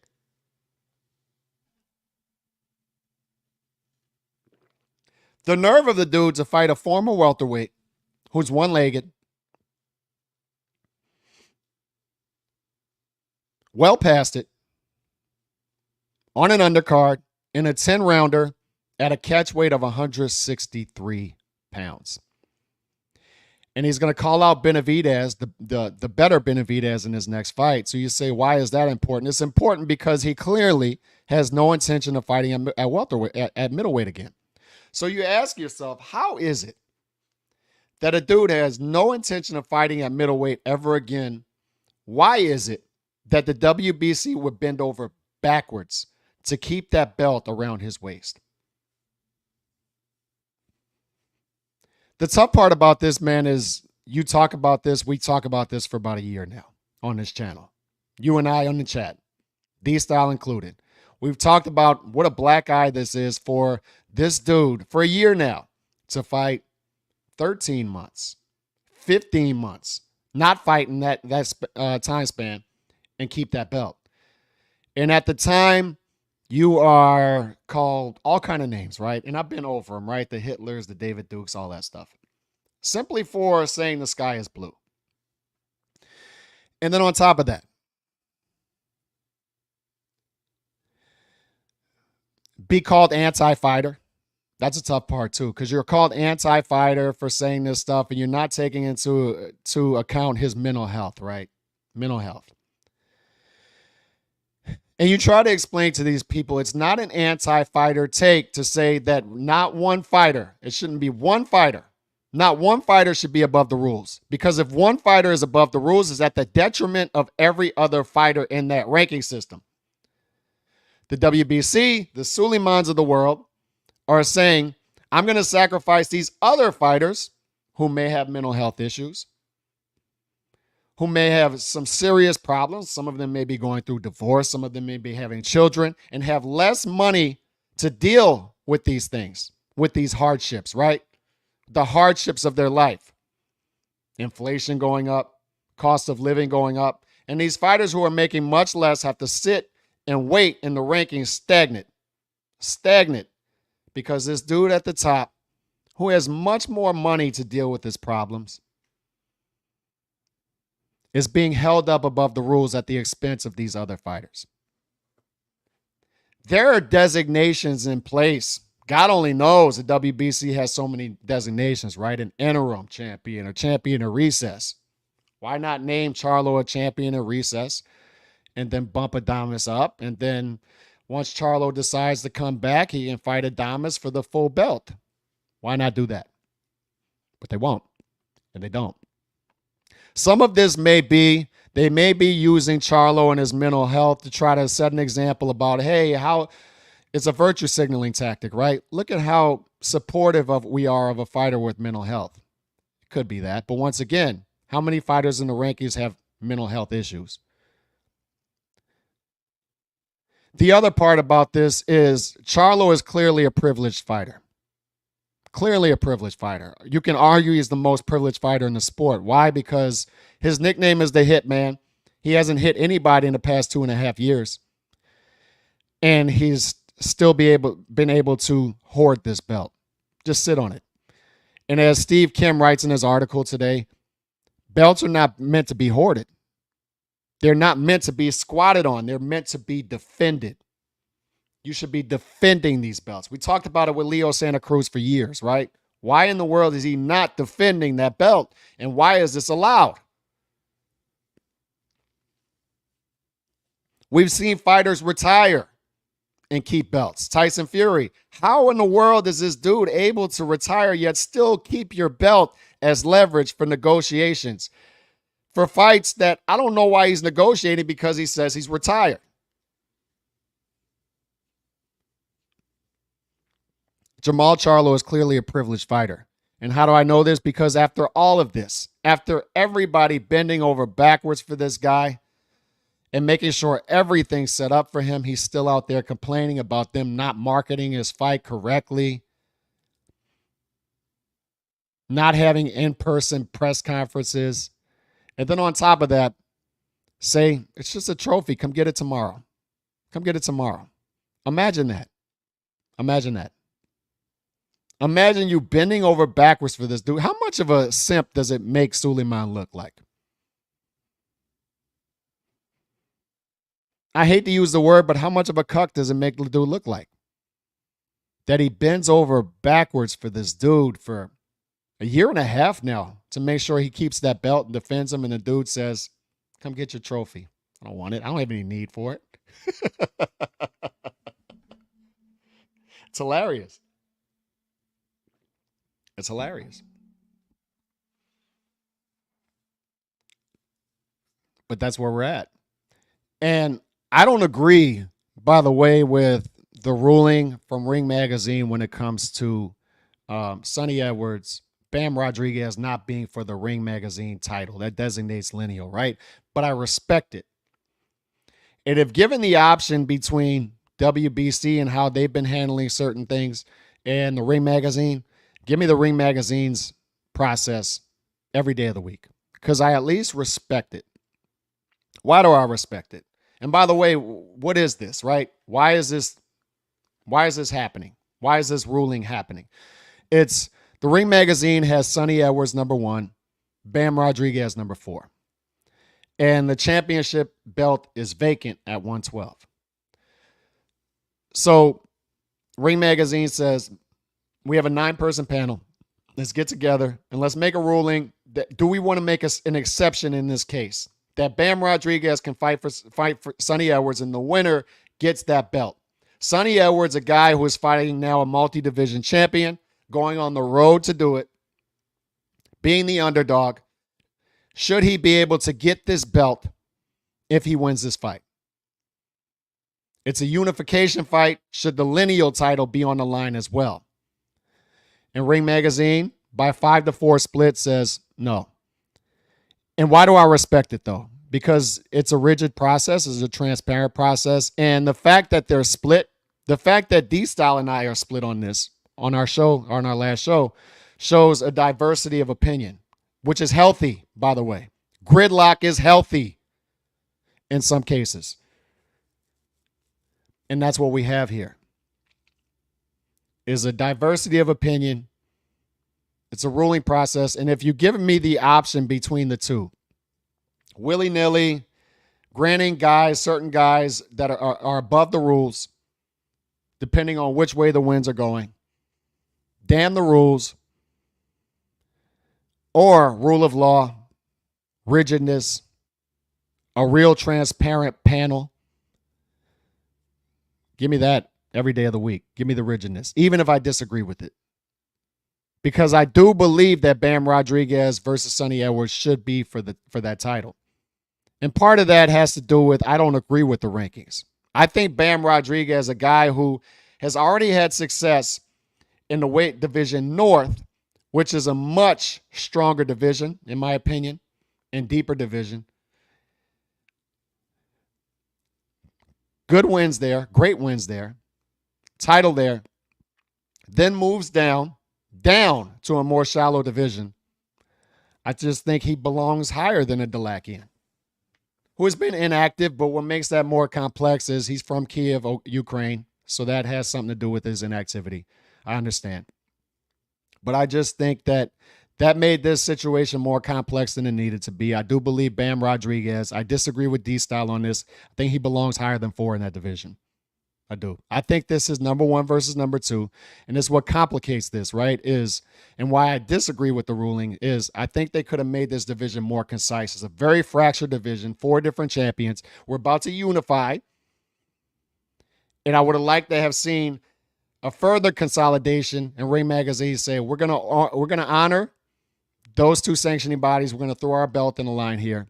Speaker 1: The nerve of the dude to fight a former welterweight who's one-legged, well past it, on an undercard, in a 10-rounder at a catch weight of 163 pounds. And he's going to call out Benavidez, the better Benavidez, in his next fight. So you say, why is that important? It's important because he clearly has no intention of fighting at welterweight, at middleweight again. So you ask yourself, how is it that a dude has no intention of fighting at middleweight ever again? Why is it that the WBC would bend over backwards to keep that belt around his waist? The tough part about this, man, is you talk about this, we talk about this for about a year now on this channel. You and I on the chat, D-Style included. We've talked about what a black eye this is for this dude for a year now to fight 13 months, 15 months, not fighting that time span and keep that belt. And at the time, you are called all kind of names, right? And I've been over them, right? The Hitlers, the David Dukes, all that stuff. Simply for saying the sky is blue. And then on top of that, be called anti-fighter. That's a tough part too, because you're called anti-fighter for saying this stuff and you're not taking into account his mental health, right? Mental health. And you try to explain to these people, it's not an anti-fighter take to say that not one fighter, it shouldn't be one fighter. Not one fighter should be above the rules. Because if one fighter is above the rules, it's at the detriment of every other fighter in that ranking system. The WBC, the Suleimans of the world, are saying, I'm going to sacrifice these other fighters who may have mental health issues, who may have some serious problems. Some of them may be going through divorce. Some of them may be having children and have less money to deal with these things, with these hardships, right? The hardships of their life. Inflation going up, cost of living going up. And these fighters who are making much less have to sit and wait in the rankings stagnant, because this dude at the top, who has much more money to deal with his problems, is being held up above the rules at the expense of these other fighters. There are designations in place. God only knows the WBC has so many designations, right? An interim champion, a champion of recess. Why not name Charlo a champion of recess and then bump Adames up? And then once Charlo decides to come back, he can fight Adames for the full belt. Why not do that? But they won't, and they don't. Some of this may be, they may be using Charlo and his mental health to try to set an example about, hey, how it's a virtue signaling tactic, right? Look at how supportive we are of a fighter with mental health. It could be that. But once again, how many fighters in the rankings have mental health issues? The other part about this is Charlo is clearly a privileged fighter. Clearly a privileged fighter. You can argue he's the most privileged fighter in the sport. Why? Because his nickname is the Hitman. He hasn't hit anybody in the past 2.5 years. And he's still been able to hoard this belt. Just sit on it. And as Steve Kim writes in his article today, belts are not meant to be hoarded. They're not meant to be squatted on. They're meant to be defended. You should be defending these belts. We talked about it with Leo Santa Cruz for years, right? Why in the world is he not defending that belt? And why is this allowed? We've seen fighters retire and keep belts. Tyson Fury. How in the world is this dude able to retire yet still keep your belt as leverage for negotiations? For fights that I don't know why he's negotiating, because he says he's retired. Jamal Charlo is clearly a privileged fighter. And how do I know this? Because after all of this, after everybody bending over backwards for this guy and making sure everything's set up for him, he's still out there complaining about them not marketing his fight correctly, not having in-person press conferences. And then on top of that, say, it's just a trophy. Come get it tomorrow. Come get it tomorrow. Imagine that. Imagine that. Imagine you bending over backwards for this dude. How much of a simp does it make Suleiman look like? I hate to use the word, but how much of a cuck does it make the dude look like? That he bends over backwards for this dude for 1.5 years now to make sure he keeps that belt and defends him, and the dude says, come get your trophy. I don't want it. I don't have any need for it. It's hilarious. It's hilarious. But that's where we're at. And I don't agree, by the way, with the ruling from Ring Magazine when it comes to Sonny Edwards, Bam Rodriguez not being for the Ring Magazine title. That designates lineal, right? But I respect it. And if given the option between WBC and how they've been handling certain things and the Ring Magazine, give me the Ring Magazine's process every day of the week, because I at least respect it. Why do I respect it? And by the way, what is this, right? Why is this happening? Why is this ruling happening? It's the Ring Magazine has Sonny Edwards number 1, Bam Rodriguez number 4. And the championship belt is vacant at 112. So Ring Magazine says, we have a 9-person panel. Let's get together and let's make a ruling. Do we want to make an exception in this case? That Bam Rodriguez can fight for Sonny Edwards, and the winner gets that belt. Sonny Edwards, a guy who is fighting now a multi-division champion, going on the road to do it, being the underdog. Should he be able to get this belt if he wins this fight? It's a unification fight. Should the lineal title be on the line as well? And Ring Magazine, by 5-4 split says no. And why do I respect it though? Because it's a rigid process, it's a transparent process. And the fact that they're split, the fact that D-Style and I are split on this, on our show, on our last show, shows a diversity of opinion, which is healthy, by the way. Gridlock is healthy in some cases. And that's what we have here. Is a diversity of opinion. It's a ruling process. And if you've given me the option between the two, willy-nilly, granting guys, certain guys that are above the rules, depending on which way the winds are going, damn the rules, or rule of law, rigidness, a real transparent panel, give me that every day of the week. Give me the rigidness, even if I disagree with it. Because I do believe that Bam Rodriguez versus Sonny Edwards should be for that title. And part of that has to do with I don't agree with the rankings. I think Bam Rodriguez, a guy who has already had success in the weight division north, which is a much stronger division, in my opinion, and deeper division. Good wins there, great wins there, title there, then moves down to a more shallow division. I just think he belongs higher than a Delakian, who has been inactive, but what makes that more complex is he's from Kiev, Ukraine, so that has something to do with his inactivity. I understand. But I just think that made this situation more complex than it needed to be. I do believe Bam Rodriguez. I disagree with D-Style on this. I think he belongs higher than 4 in that division. I do. I think this is number 1 versus number 2. And this is what complicates this, right? And why I disagree with the ruling is I think they could have made this division more concise. It's a very fractured division, 4 different champions. We're about to unify. And I would have liked to have seen a further consolidation, and Ring Magazine say, we're gonna honor those 2 sanctioning bodies. We're going to throw our belt in the line here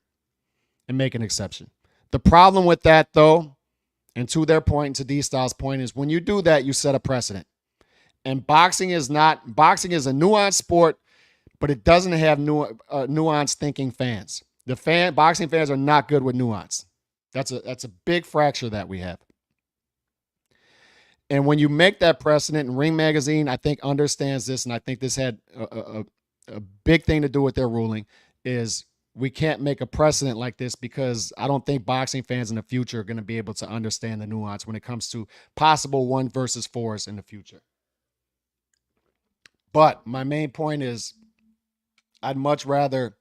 Speaker 1: and make an exception. The problem with that, though, and to their point, and to D-Style's point, is when you do that, you set a precedent. And boxing is a nuanced sport, but it doesn't have nuanced thinking fans. Boxing fans are not good with nuance. That's a big fracture that we have. And when you make that precedent, and Ring Magazine, I think, understands this, and I think this had a big thing to do with their ruling, is we can't make a precedent like this because I don't think boxing fans in the future are going to be able to understand the nuance when it comes to possible 1 versus 4s in the future. But my main point is I'd much rather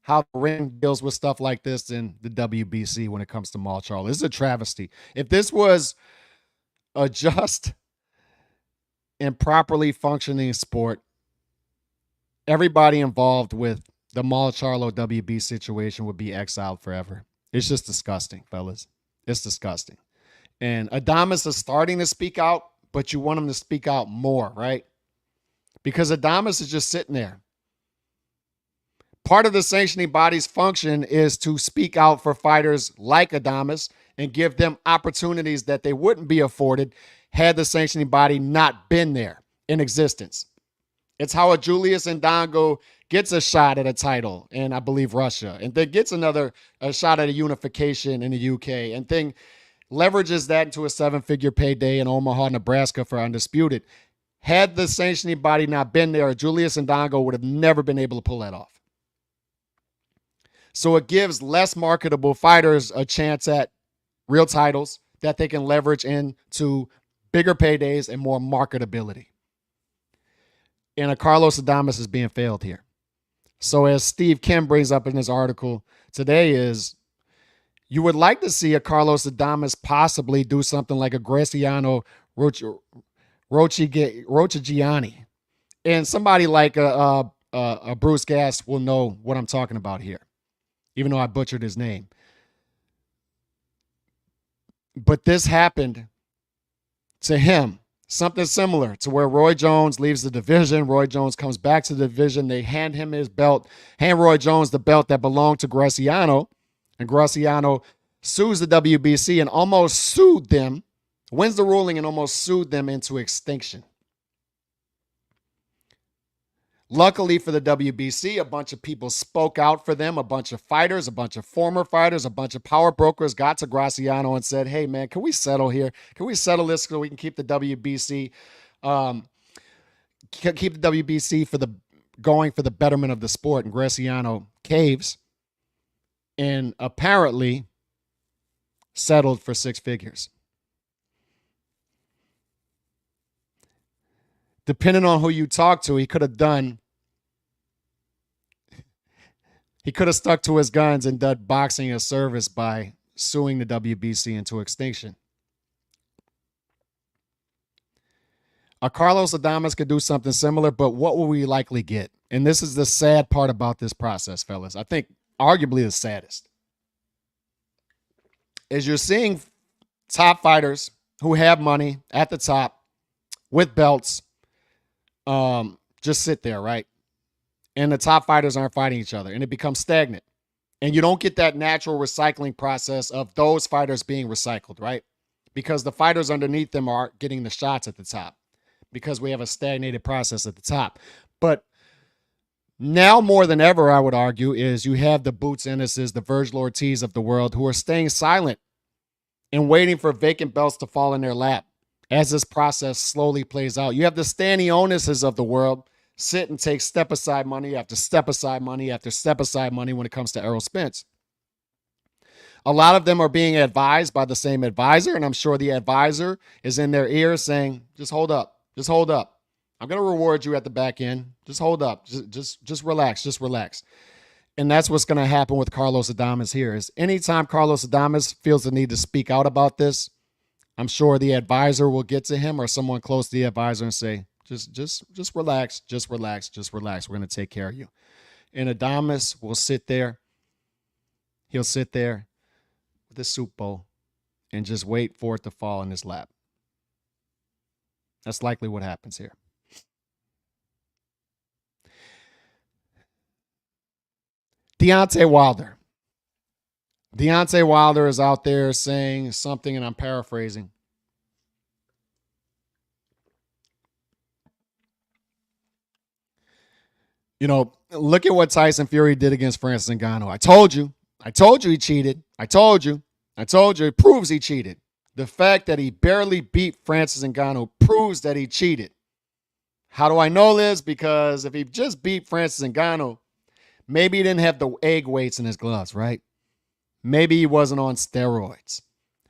Speaker 1: how the ring deals with stuff like this than the WBC when it comes to Mall Charlo. This is a travesty. If this was a just and properly functioning sport, everybody involved with the Mall Charlo WB situation would be exiled forever. It's just disgusting, fellas. It's disgusting. And Adames is starting to speak out, but you want him to speak out more, right? Because Adames is just sitting there. Part of the sanctioning body's function is to speak out for fighters like Adames and give them opportunities that they wouldn't be afforded had the sanctioning body not been there in existence. It's how a Julius Ndongo gets a shot at a title in, I believe, Russia, and then gets a shot at a unification in the UK, and then leverages that into a 7-figure payday in Omaha, Nebraska for Undisputed. Had the sanctioning body not been there, Julius Ndongo would have never been able to pull that off. So it gives less marketable fighters a chance at real titles that they can leverage into bigger paydays and more marketability. And a Carlos Adames is being failed here. So as Steve Kim brings up in his article today is, you would like to see a Carlos Adames possibly do something like a Graciano Rocchigiani. And somebody like a Bruce Gass will know what I'm talking about here, even though I butchered his name. But this happened to him. Something similar to where Roy Jones leaves the division. Roy Jones comes back to the division. They hand him his belt, hand Roy Jones the belt that belonged to Graciano. And Graciano sues the WBC and almost sued them, wins the ruling and almost sued them into extinction. Luckily for the WBC, a bunch of people spoke out for them. A bunch of fighters, a bunch of former fighters, a bunch of power brokers got to Graciano and said, hey, man, can we settle here? Can we settle this so we can keep the WBC, keep the WBC for the going for the betterment of the sport? And Graciano caves and apparently settled for 6 figures. Depending on who you talk to, he could have stuck to his guns and done boxing a service by suing the WBC into extinction. Carlos Adames could do something similar, but what will we likely get? And this is the sad part about this process, fellas. I think arguably the saddest is you're seeing top fighters who have money at the top with belts just sit there, right? And the top fighters aren't fighting each other, and it becomes stagnant. And you don't get that natural recycling process of those fighters being recycled, right? Because the fighters underneath them are getting the shots at the top because we have a stagnated process at the top. But now more than ever, I would argue, is you have the Boots Ennises, the Virgil Ortiz of the world who are staying silent and waiting for vacant belts to fall in their lap as this process slowly plays out. You have the Stanioneses of the world sit and take step aside money after step aside money after step aside money when it comes to Errol Spence. A lot of them are being advised by the same advisor, and I'm sure the advisor is in their ear saying, just hold up, just hold up. I'm going to reward you at the back end. Just hold up, just relax, just relax. And that's what's going to happen with Carlos Adames here is anytime Carlos Adames feels the need to speak out about this, I'm sure the advisor will get to him or someone close to the advisor and say, just relax, just relax, just relax. We're going to take care of you. And Adames will sit there. He'll sit there with his soup bowl and just wait for it to fall in his lap. That's likely what happens here. Deontay Wilder. Deontay Wilder is out there saying something, and I'm paraphrasing. You know, look at what Tyson Fury did against Francis Ngannou. I told you he cheated. I told you. It proves he cheated. The fact that he barely beat Francis Ngannou proves that he cheated. How do I know this? Because if he just beat Francis Ngannou, maybe he didn't have the egg weights in his gloves, right? Maybe he wasn't on steroids.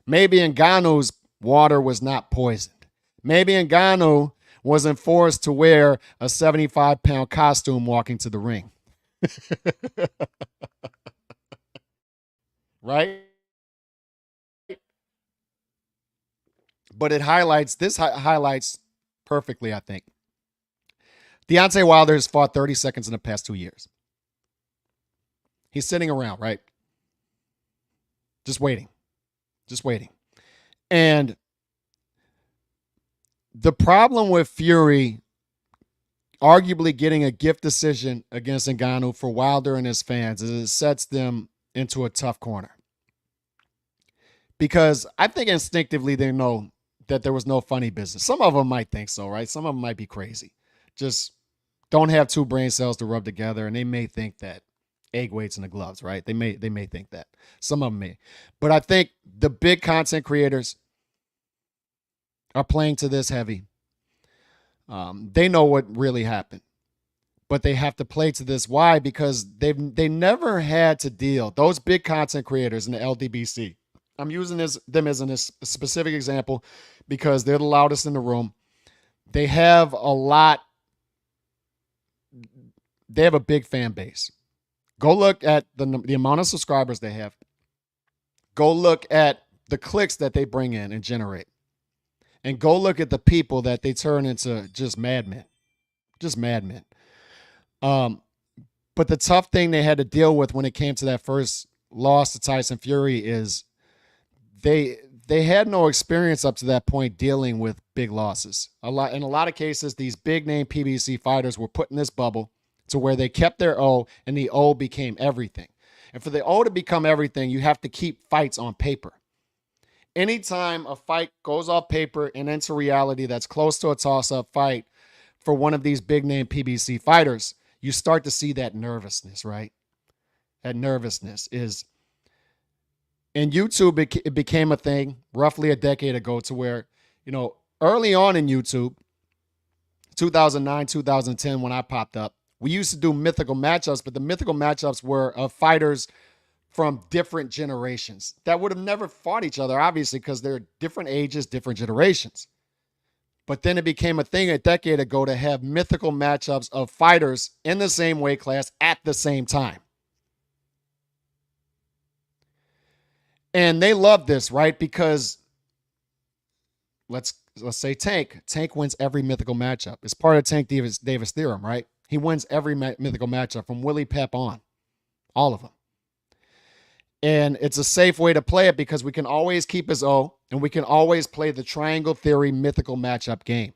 Speaker 1: Maybe Ngannou's water was not poisoned. Maybe Ngannou wasn't forced to wear a 75-pound costume walking to the ring. Right? But this highlights perfectly, I think. Deontay Wilder has fought 30 seconds in the past 2 years. He's sitting around, right? Just waiting. And the problem with Fury arguably getting a gift decision against Ngannou for Wilder and his fans is it sets them into a tough corner. Because I think instinctively they know that there was no funny business. Some of them might think so, right? Some of them might be crazy. Just don't have 2 brain cells to rub together, and they may think that egg weights in the gloves, right? They may think that. Some of them may. But I think the big content creators are playing to this heavy. They know what really happened. But they have to play to this. Why? Because they never had to deal. Those big content creators in the LDBC. I'm using them as a specific example because they're the loudest in the room. They have a big fan base. Go look at the amount of subscribers they have. Go look at the clicks that they bring in and generate. And go look at the people that they turn into just madmen. But the tough thing they had to deal with when it came to that first loss to Tyson Fury is they had no experience up to that point dealing with big losses. In a lot of cases, these big name PBC fighters were put in this bubble to where they kept their O and the O became everything. And for the O to become everything, you have to keep fights on paper. Anytime a fight goes off paper and into reality that's close to a toss-up fight, for one of these big name PBC fighters, you start to see that nervousness, right? That nervousness is in YouTube. It became a thing roughly a decade ago to where, early on in YouTube, 2009, 2010, when I popped up, we used to do mythical matchups, but the mythical matchups were of fighters from different generations that would have never fought each other, obviously, because they're different ages, different generations. But then it became a thing a decade ago to have mythical matchups of fighters in the same weight class at the same time. And they love this, right? Because let's say Tank. Tank wins every mythical matchup. It's part of Tank Davis theorem, right? He wins every mythical matchup from Willie Pep on. All of them. And it's a safe way to play it because we can always keep his O and we can always play the triangle theory mythical matchup game.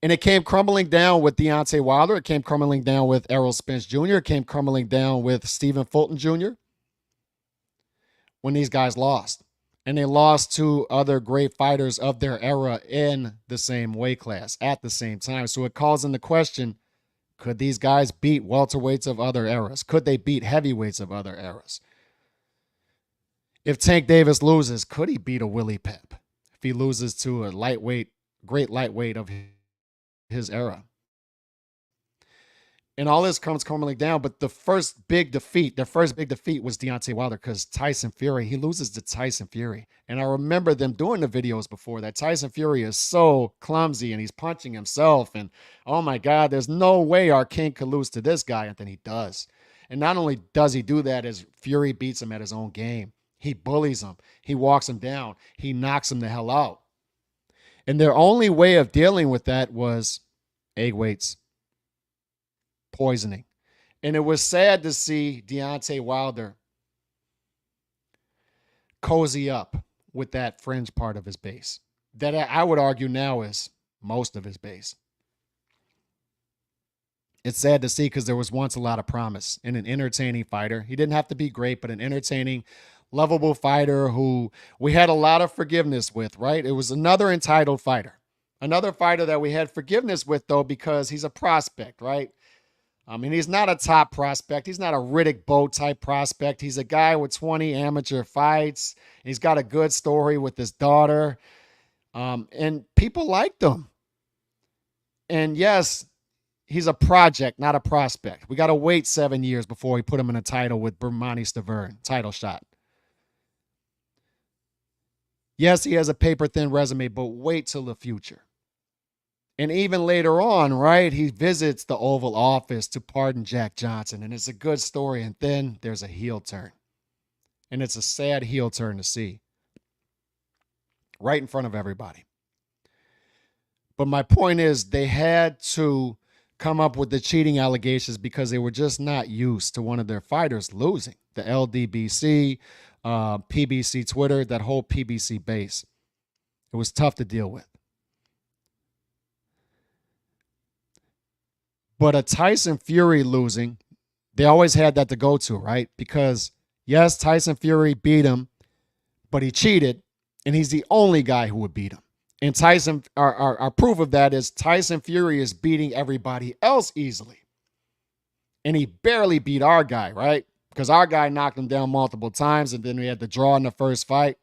Speaker 1: And it came crumbling down with Deontay Wilder. It came crumbling down with Errol Spence Jr. It came crumbling down with Stephen Fulton Jr. when these guys lost. And they lost to other great fighters of their era in the same weight class at the same time. So it calls into question, could these guys beat welterweights of other eras? Could they beat heavyweights of other eras? If Tank Davis loses, could he beat a Willie Pep? If he loses to a great lightweight of his era? And all this comes crumbling down, but the first big defeat was Deontay Wilder because Tyson Fury, he loses to Tyson Fury. And I remember them doing the videos before that. Tyson Fury is so clumsy and he's punching himself. And oh my God, there's no way our king could lose to this guy. And then he does. And not only does he do that, as Fury beats him at his own game. He bullies him. He walks him down. He knocks him the hell out. And their only way of dealing with that was egg weights. Poisoning. And it was sad to see Deontay Wilder cozy up with that fringe part of his base that I would argue now is most of his base. It's sad to see because there was once a lot of promise in an entertaining fighter. He didn't have to be great, but an entertaining, lovable fighter who we had a lot of forgiveness with, right? It was another entitled fighter. Another fighter that we had forgiveness with, though, because he's a prospect, right? I mean, he's not a top prospect. He's not a Riddick Bowe type prospect. He's a guy with 20 amateur fights. He's got a good story with his daughter. And people liked him. And yes, he's a project, not a prospect. We got to wait 7 years before we put him in a title with Bermani Stavern, title shot. Yes, he has a paper-thin resume, but wait till the future. And even later on, right, he visits the Oval Office to pardon Jack Johnson. And it's a good story. And then there's a heel turn. And it's a sad heel turn to see. Right in front of everybody. But my point is, they had to come up with the cheating allegations because they were just not used to one of their fighters losing. The LDBC, PBC Twitter, that whole PBC base. It was tough to deal with. But a Tyson Fury losing, they always had that to go to, right? Because, yes, Tyson Fury beat him, but he cheated, and he's the only guy who would beat him. And Tyson, our proof of that is Tyson Fury is beating everybody else easily. And he barely beat our guy, right? Because our guy knocked him down multiple times, and then we had to draw in the first fight.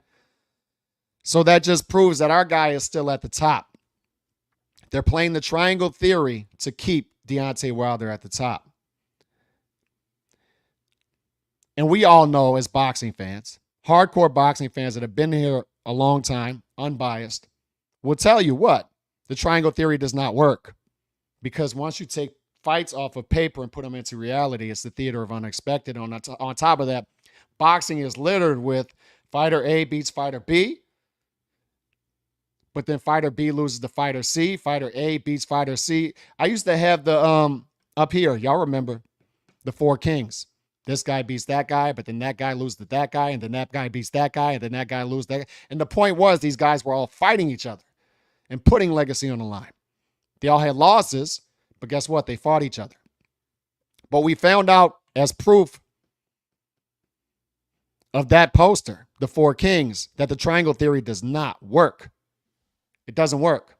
Speaker 1: So that just proves that our guy is still at the top. They're playing the triangle theory to keep Deontay Wilder at the top. And we all know as boxing fans, hardcore boxing fans that have been here a long time, unbiased, will tell you what, the triangle theory does not work. Because once you take fights off of paper and put them into reality, it's the theater of unexpected. On top of that, boxing is littered with fighter A beats fighter B, but then fighter B loses to fighter C. Fighter A beats fighter C. I used to have the, up here, y'all remember, the Four Kings. This guy beats that guy, but then that guy loses to that guy, and then that guy beats that guy, and then that guy loses that guy. And the point was these guys were all fighting each other and putting legacy on the line. They all had losses, but guess what? They fought each other. But we found out as proof of that poster, the Four Kings, that the triangle theory does not work. It doesn't work.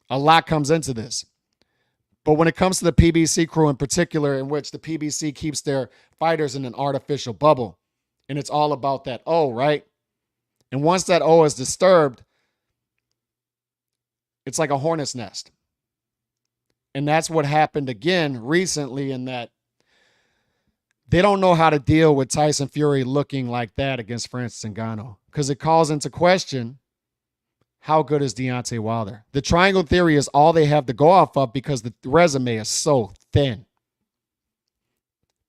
Speaker 1: A lot comes into this. But when it comes to the PBC crew in particular, in which the PBC keeps their fighters in an artificial bubble, and it's all about that O, right? And once that O is disturbed, it's like a hornet's nest. And that's what happened again recently, in that they don't know how to deal with Tyson Fury looking like that against Francis Ngannou, because it calls into question, how good is Deontay Wilder? The triangle theory is all they have to go off of because the resume is so thin.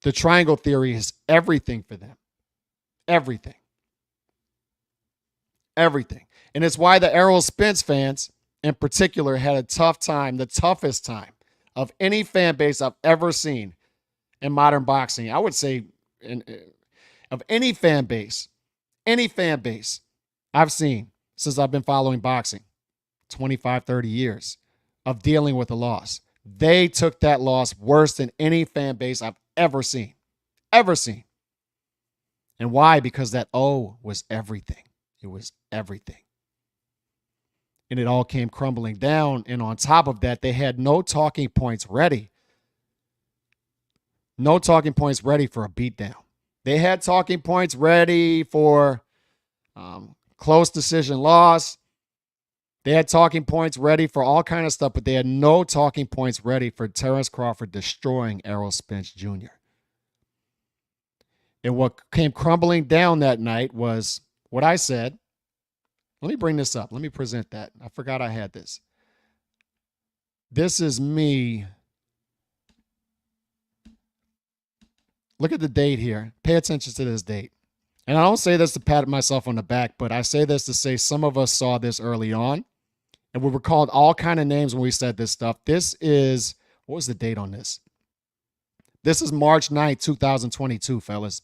Speaker 1: The triangle theory is everything for them. Everything. Everything. And it's why the Errol Spence fans in particular had a tough time, the toughest time of any fan base I've ever seen in modern boxing. I would say of any fan base I've seen since I've been following boxing, 25, 30 years of dealing with a loss. They took that loss worse than any fan base I've ever seen. Ever seen. And why? Because that O was everything. It was everything. And it all came crumbling down. And on top of that, they had no talking points ready. No talking points ready for a beatdown. They had talking points ready for close decision loss. They had talking points ready for all kind of stuff, but they had no talking points ready for Terence Crawford destroying Errol Spence Jr. And what came crumbling down that night was what I said. Let me bring this up. Let me present that. I forgot I had this. This is me. Look at the date here. Pay attention to this date. And I don't say this to pat myself on the back, but I say this to say some of us saw this early on. And we were called all kind of names when we said this stuff. This is, what was the date on this? This is March 9th, 2022, fellas.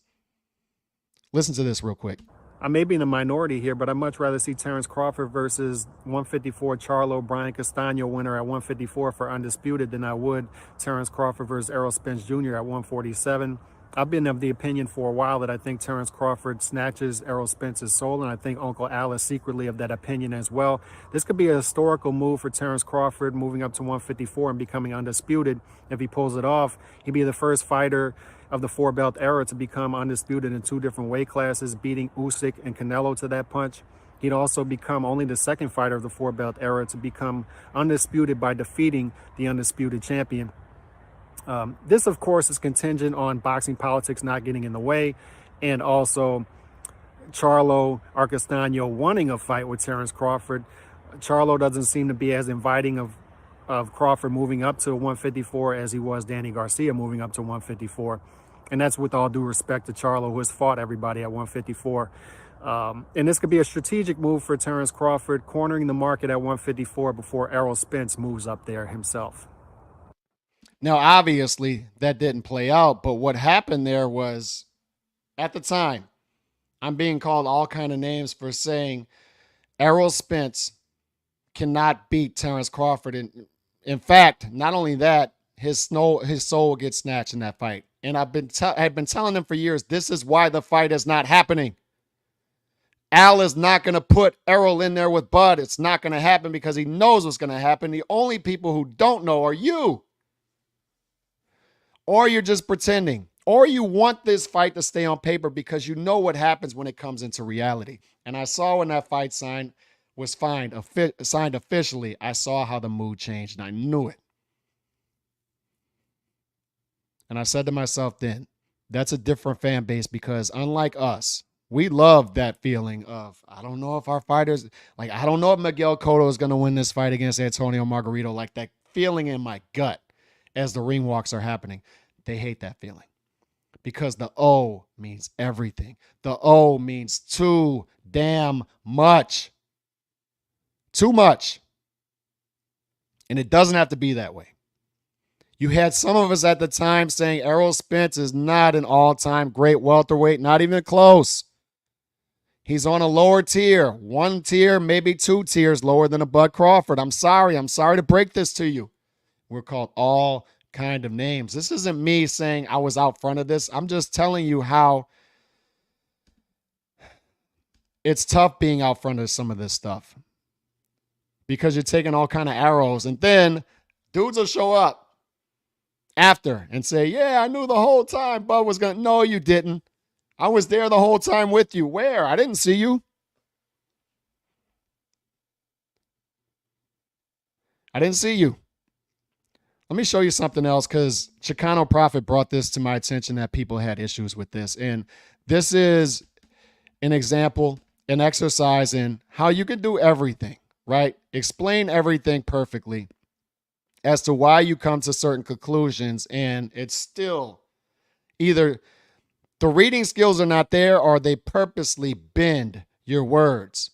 Speaker 1: Listen to this real quick.
Speaker 2: I may be in a minority here, but I'd much rather see Terence Crawford versus 154 Charlo Brian Castano winner at 154 for undisputed than I would Terence Crawford versus Errol Spence Jr. at 147. I've been of the opinion for a while that I think Terence Crawford snatches Errol Spence's soul, and I think Uncle Al is secretly of that opinion as well. This could be a historical move for Terence Crawford, moving up to 154 and becoming undisputed. If he pulls it off, he'd be the first fighter of the four-belt era to become undisputed in two different weight classes, beating Usyk and Canelo to that punch. He'd also become only the second fighter of the four-belt era to become undisputed by defeating the undisputed champion. This, of course, is contingent on boxing politics not getting in the way, and also Charlo Castaño wanting a fight with Terence Crawford. Charlo doesn't seem to be as inviting of Crawford moving up to 154 as he was Danny Garcia moving up to 154. And that's with all due respect to Charlo, who has fought everybody at 154. And this could be a strategic move for Terence Crawford, cornering the market at 154 before Errol Spence moves up there himself.
Speaker 1: Now, obviously, that didn't play out, but what happened there was, at the time, I'm being called all kind of names for saying Errol Spence cannot beat Terence Crawford. And in fact, not only that, his soul gets snatched in that fight. And I've been telling him for years, this is why the fight is not happening. Al is not going to put Errol in there with Bud. It's not going to happen because he knows what's going to happen. The only people who don't know are you. Or you're just pretending. Or you want this fight to stay on paper because you know what happens when it comes into reality. And I saw when that fight was signed officially, I saw how the mood changed, and I knew it. And I said to myself then, that's a different fan base, because unlike us, we love that feeling of, I don't know if our fighters, like, I don't know if Miguel Cotto is going to win this fight against Antonio Margarito, like that feeling in my gut as the ring walks are happening. They hate that feeling because the O means everything. The O means too damn much. Too much. And it doesn't have to be that way. You had some of us at the time saying Errol Spence is not an all-time great welterweight, not even close. He's on a lower tier, one tier, maybe two tiers lower than a Bud Crawford. I'm sorry to break this to you. We're called all kind of names. This isn't me saying I was out front of this. I'm just telling you how it's tough being out front of some of this stuff. because you're taking all kind of arrows. And then dudes will show up after and say, yeah, I knew the whole time Bud was going to. No, you didn't. I was there the whole time with you. Where? I didn't see you. I didn't see you. Let me show you something else, because Chicano Prophet brought this to my attention that people had issues with this. And this is an example, an exercise in how you can do everything, right? Explain everything perfectly as to why you come to certain conclusions, and it's still either the reading skills are not there or they purposely bend your words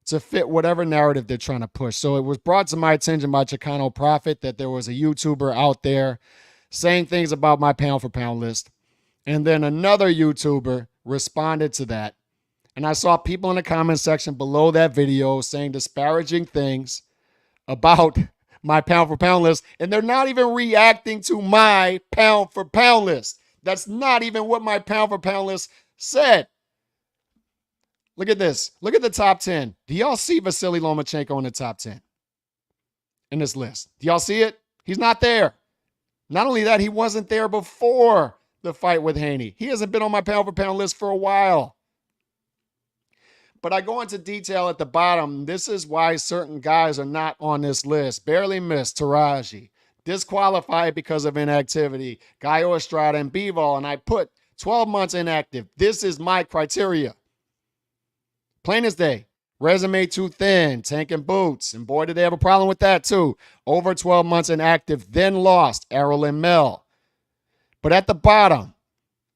Speaker 1: to fit whatever narrative they're trying to push. So it was brought to my attention by Chicano Prophet that there was a YouTuber out there saying things about my pound for pound list. And then another YouTuber responded to that. And I saw people in the comment section below that video saying disparaging things about my pound for pound list. And they're not even reacting to my pound for pound list. That's not even what my pound for pound list said. Look at this. Look at the top 10. Do y'all see Vasily Lomachenko in the top 10 in this list? Do y'all see it? He's not there. Not only that, he wasn't there before the fight with Haney. He hasn't been on my pound for pound list for a while. But I go into detail at the bottom. This is why certain guys are not on this list. Barely missed Taraji. Disqualified because of inactivity. Gallo Estrada and Bivol. And I put 12 months inactive. This is my criteria. Plain as day. Resume too thin. Tank and boots. And boy, did they have a problem with that too. Over 12 months inactive. Then lost. Errol and Mel. But at the bottom,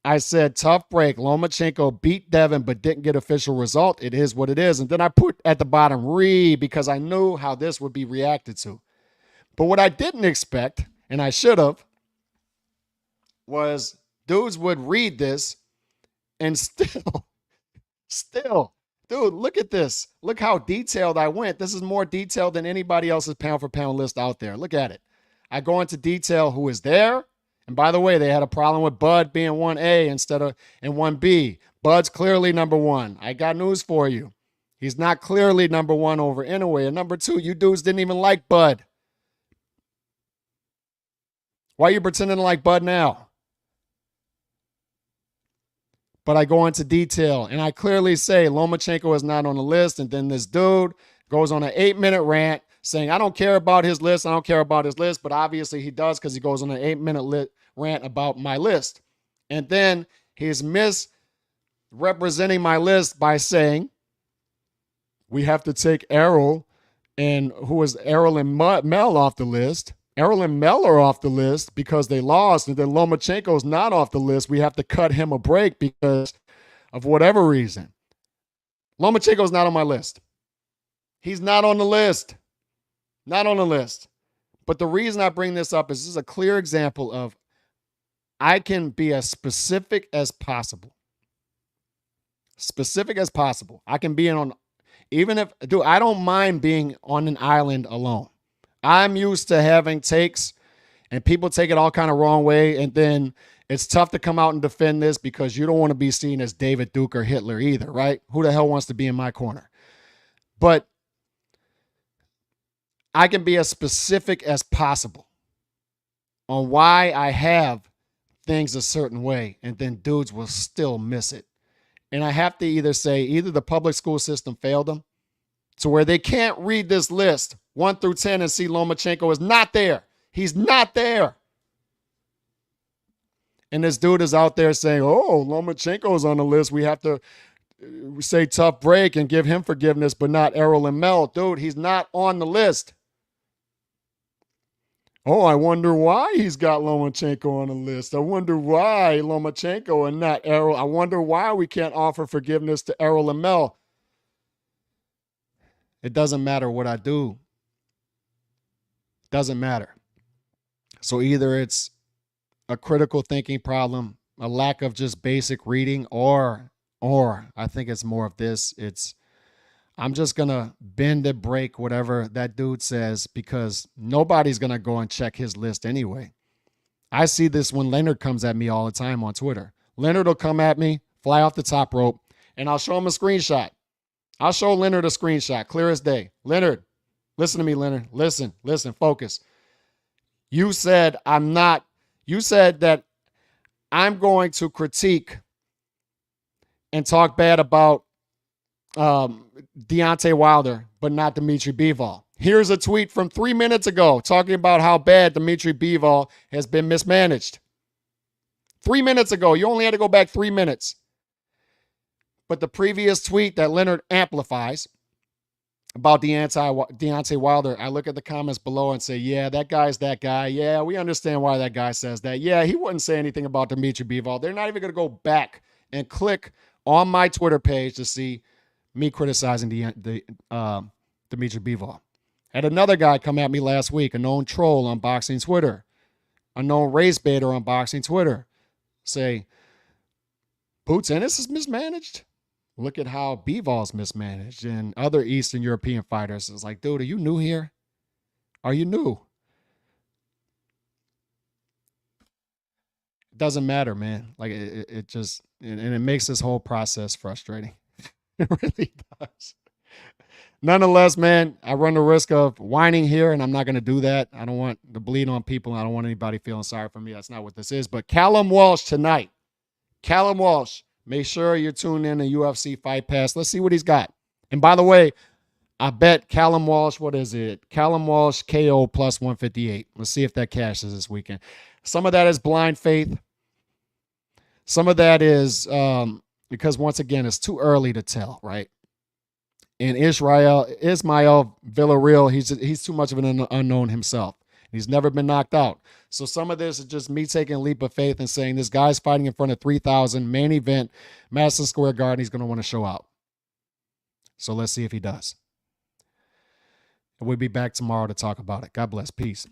Speaker 1: I said, tough break. Lomachenko beat Devin but didn't get official result. It is what it is. And then I put at the bottom, because I knew how this would be reacted to. But what I didn't expect, and I should have, was dudes would read this and still, dude, look at this. Look how detailed I went. This is more detailed than anybody else's pound for pound list out there. Look at it. I go into detail who is there. And by the way, they had a problem with Bud being 1A instead of in 1B. Bud's clearly number one. I got news for you. He's not clearly number one over Inoue. And number two, you dudes didn't even like Bud. Why are you pretending to like Bud now? But I go into detail, and I clearly say Lomachenko is not on the list. And then this dude goes on an 8-minute rant saying, I don't care about his list. I don't care about his list. But obviously he does, because he goes on an 8-minute rant about my list. And then he's misrepresenting my list by saying, we have to take Errol and Mel off the list. Errol and Mel are off the list because they lost, and then Lomachenko's not off the list. We have to cut him a break because of whatever reason. Lomachenko's not on my list. He's not on the list. Not on the list. But the reason I bring this up is this is a clear example of I can be as specific as possible. Specific as possible. I can be on, even if, dude, I don't mind being on an island alone. I'm used to having takes, and people take it all kind of wrong way, and then it's tough to come out and defend this because you don't want to be seen as David Duke or Hitler either, right? Who the hell wants to be in my corner? But I can be as specific as possible on why I have things a certain way, and then dudes will still miss it. And I have to either say either the public school system failed them to where they can't read this list 1 through 10 and see Lomachenko is not there. He's not there. And this dude is out there saying, oh, Lomachenko's on the list. We have to say tough break and give him forgiveness, but not Errol and Mel. Dude, he's not on the list. Oh, I wonder why he's got Lomachenko on the list. I wonder why Lomachenko and not Errol. I wonder why we can't offer forgiveness to Errol and Mel. It doesn't matter what I do. Doesn't matter. So either it's a critical thinking problem, a lack of just basic reading, or I think it's more of this. It's I'm just going to bend and break whatever that dude says because nobody's going to go and check his list anyway. I see this when Leonard comes at me all the time on Twitter. Leonard will come at me, fly off the top rope, and I'll show him a screenshot. I'll show Leonard a screenshot, clear as day. Leonard, Listen to me, Leonard. Listen, focus. You said that I'm going to critique and talk bad about Deontay Wilder, but not Dimitri Bivol. Here's a tweet from 3 minutes ago talking about how bad Dimitri Bivol has been mismanaged. 3 minutes ago. You only had to go back 3 minutes. But the previous tweet that Leonard amplifies about Deontay Wilder, I look at the comments below and say, yeah, that guy's that guy. Yeah, we understand why that guy says that. Yeah, he wouldn't say anything about Dimitri Bivol. They're not even going to go back and click on my Twitter page to see me criticizing Dimitri Bivol. Had another guy come at me last week, a known troll on boxing Twitter, a known race baiter on boxing Twitter, say, Boots Ennis is mismanaged. Look at how Bivol's mismanaged and other Eastern European fighters. It's like, dude, are you new here? Are you new? It doesn't matter, man. Like it just, and it makes this whole process frustrating. It really does. Nonetheless, man, I run the risk of whining here, and I'm not going to do that. I don't want to bleed on people. I don't want anybody feeling sorry for me. That's not what this is. But Callum Walsh tonight. Callum Walsh. Make sure you're tuned in to UFC Fight Pass. Let's see what he's got. And by the way, I bet Callum Walsh, what is it? Callum Walsh KO plus 158. Let's see if that cashes this weekend. Some of that is blind faith. Some of that is because, once again, it's too early to tell, right? And Ismael Villarreal, he's too much of an unknown himself. He's never been knocked out. So some of this is just me taking a leap of faith and saying this guy's fighting in front of 3,000, main event, Madison Square Garden. He's going to want to show out. So let's see if he does. And we'll be back tomorrow to talk about it. God bless. Peace.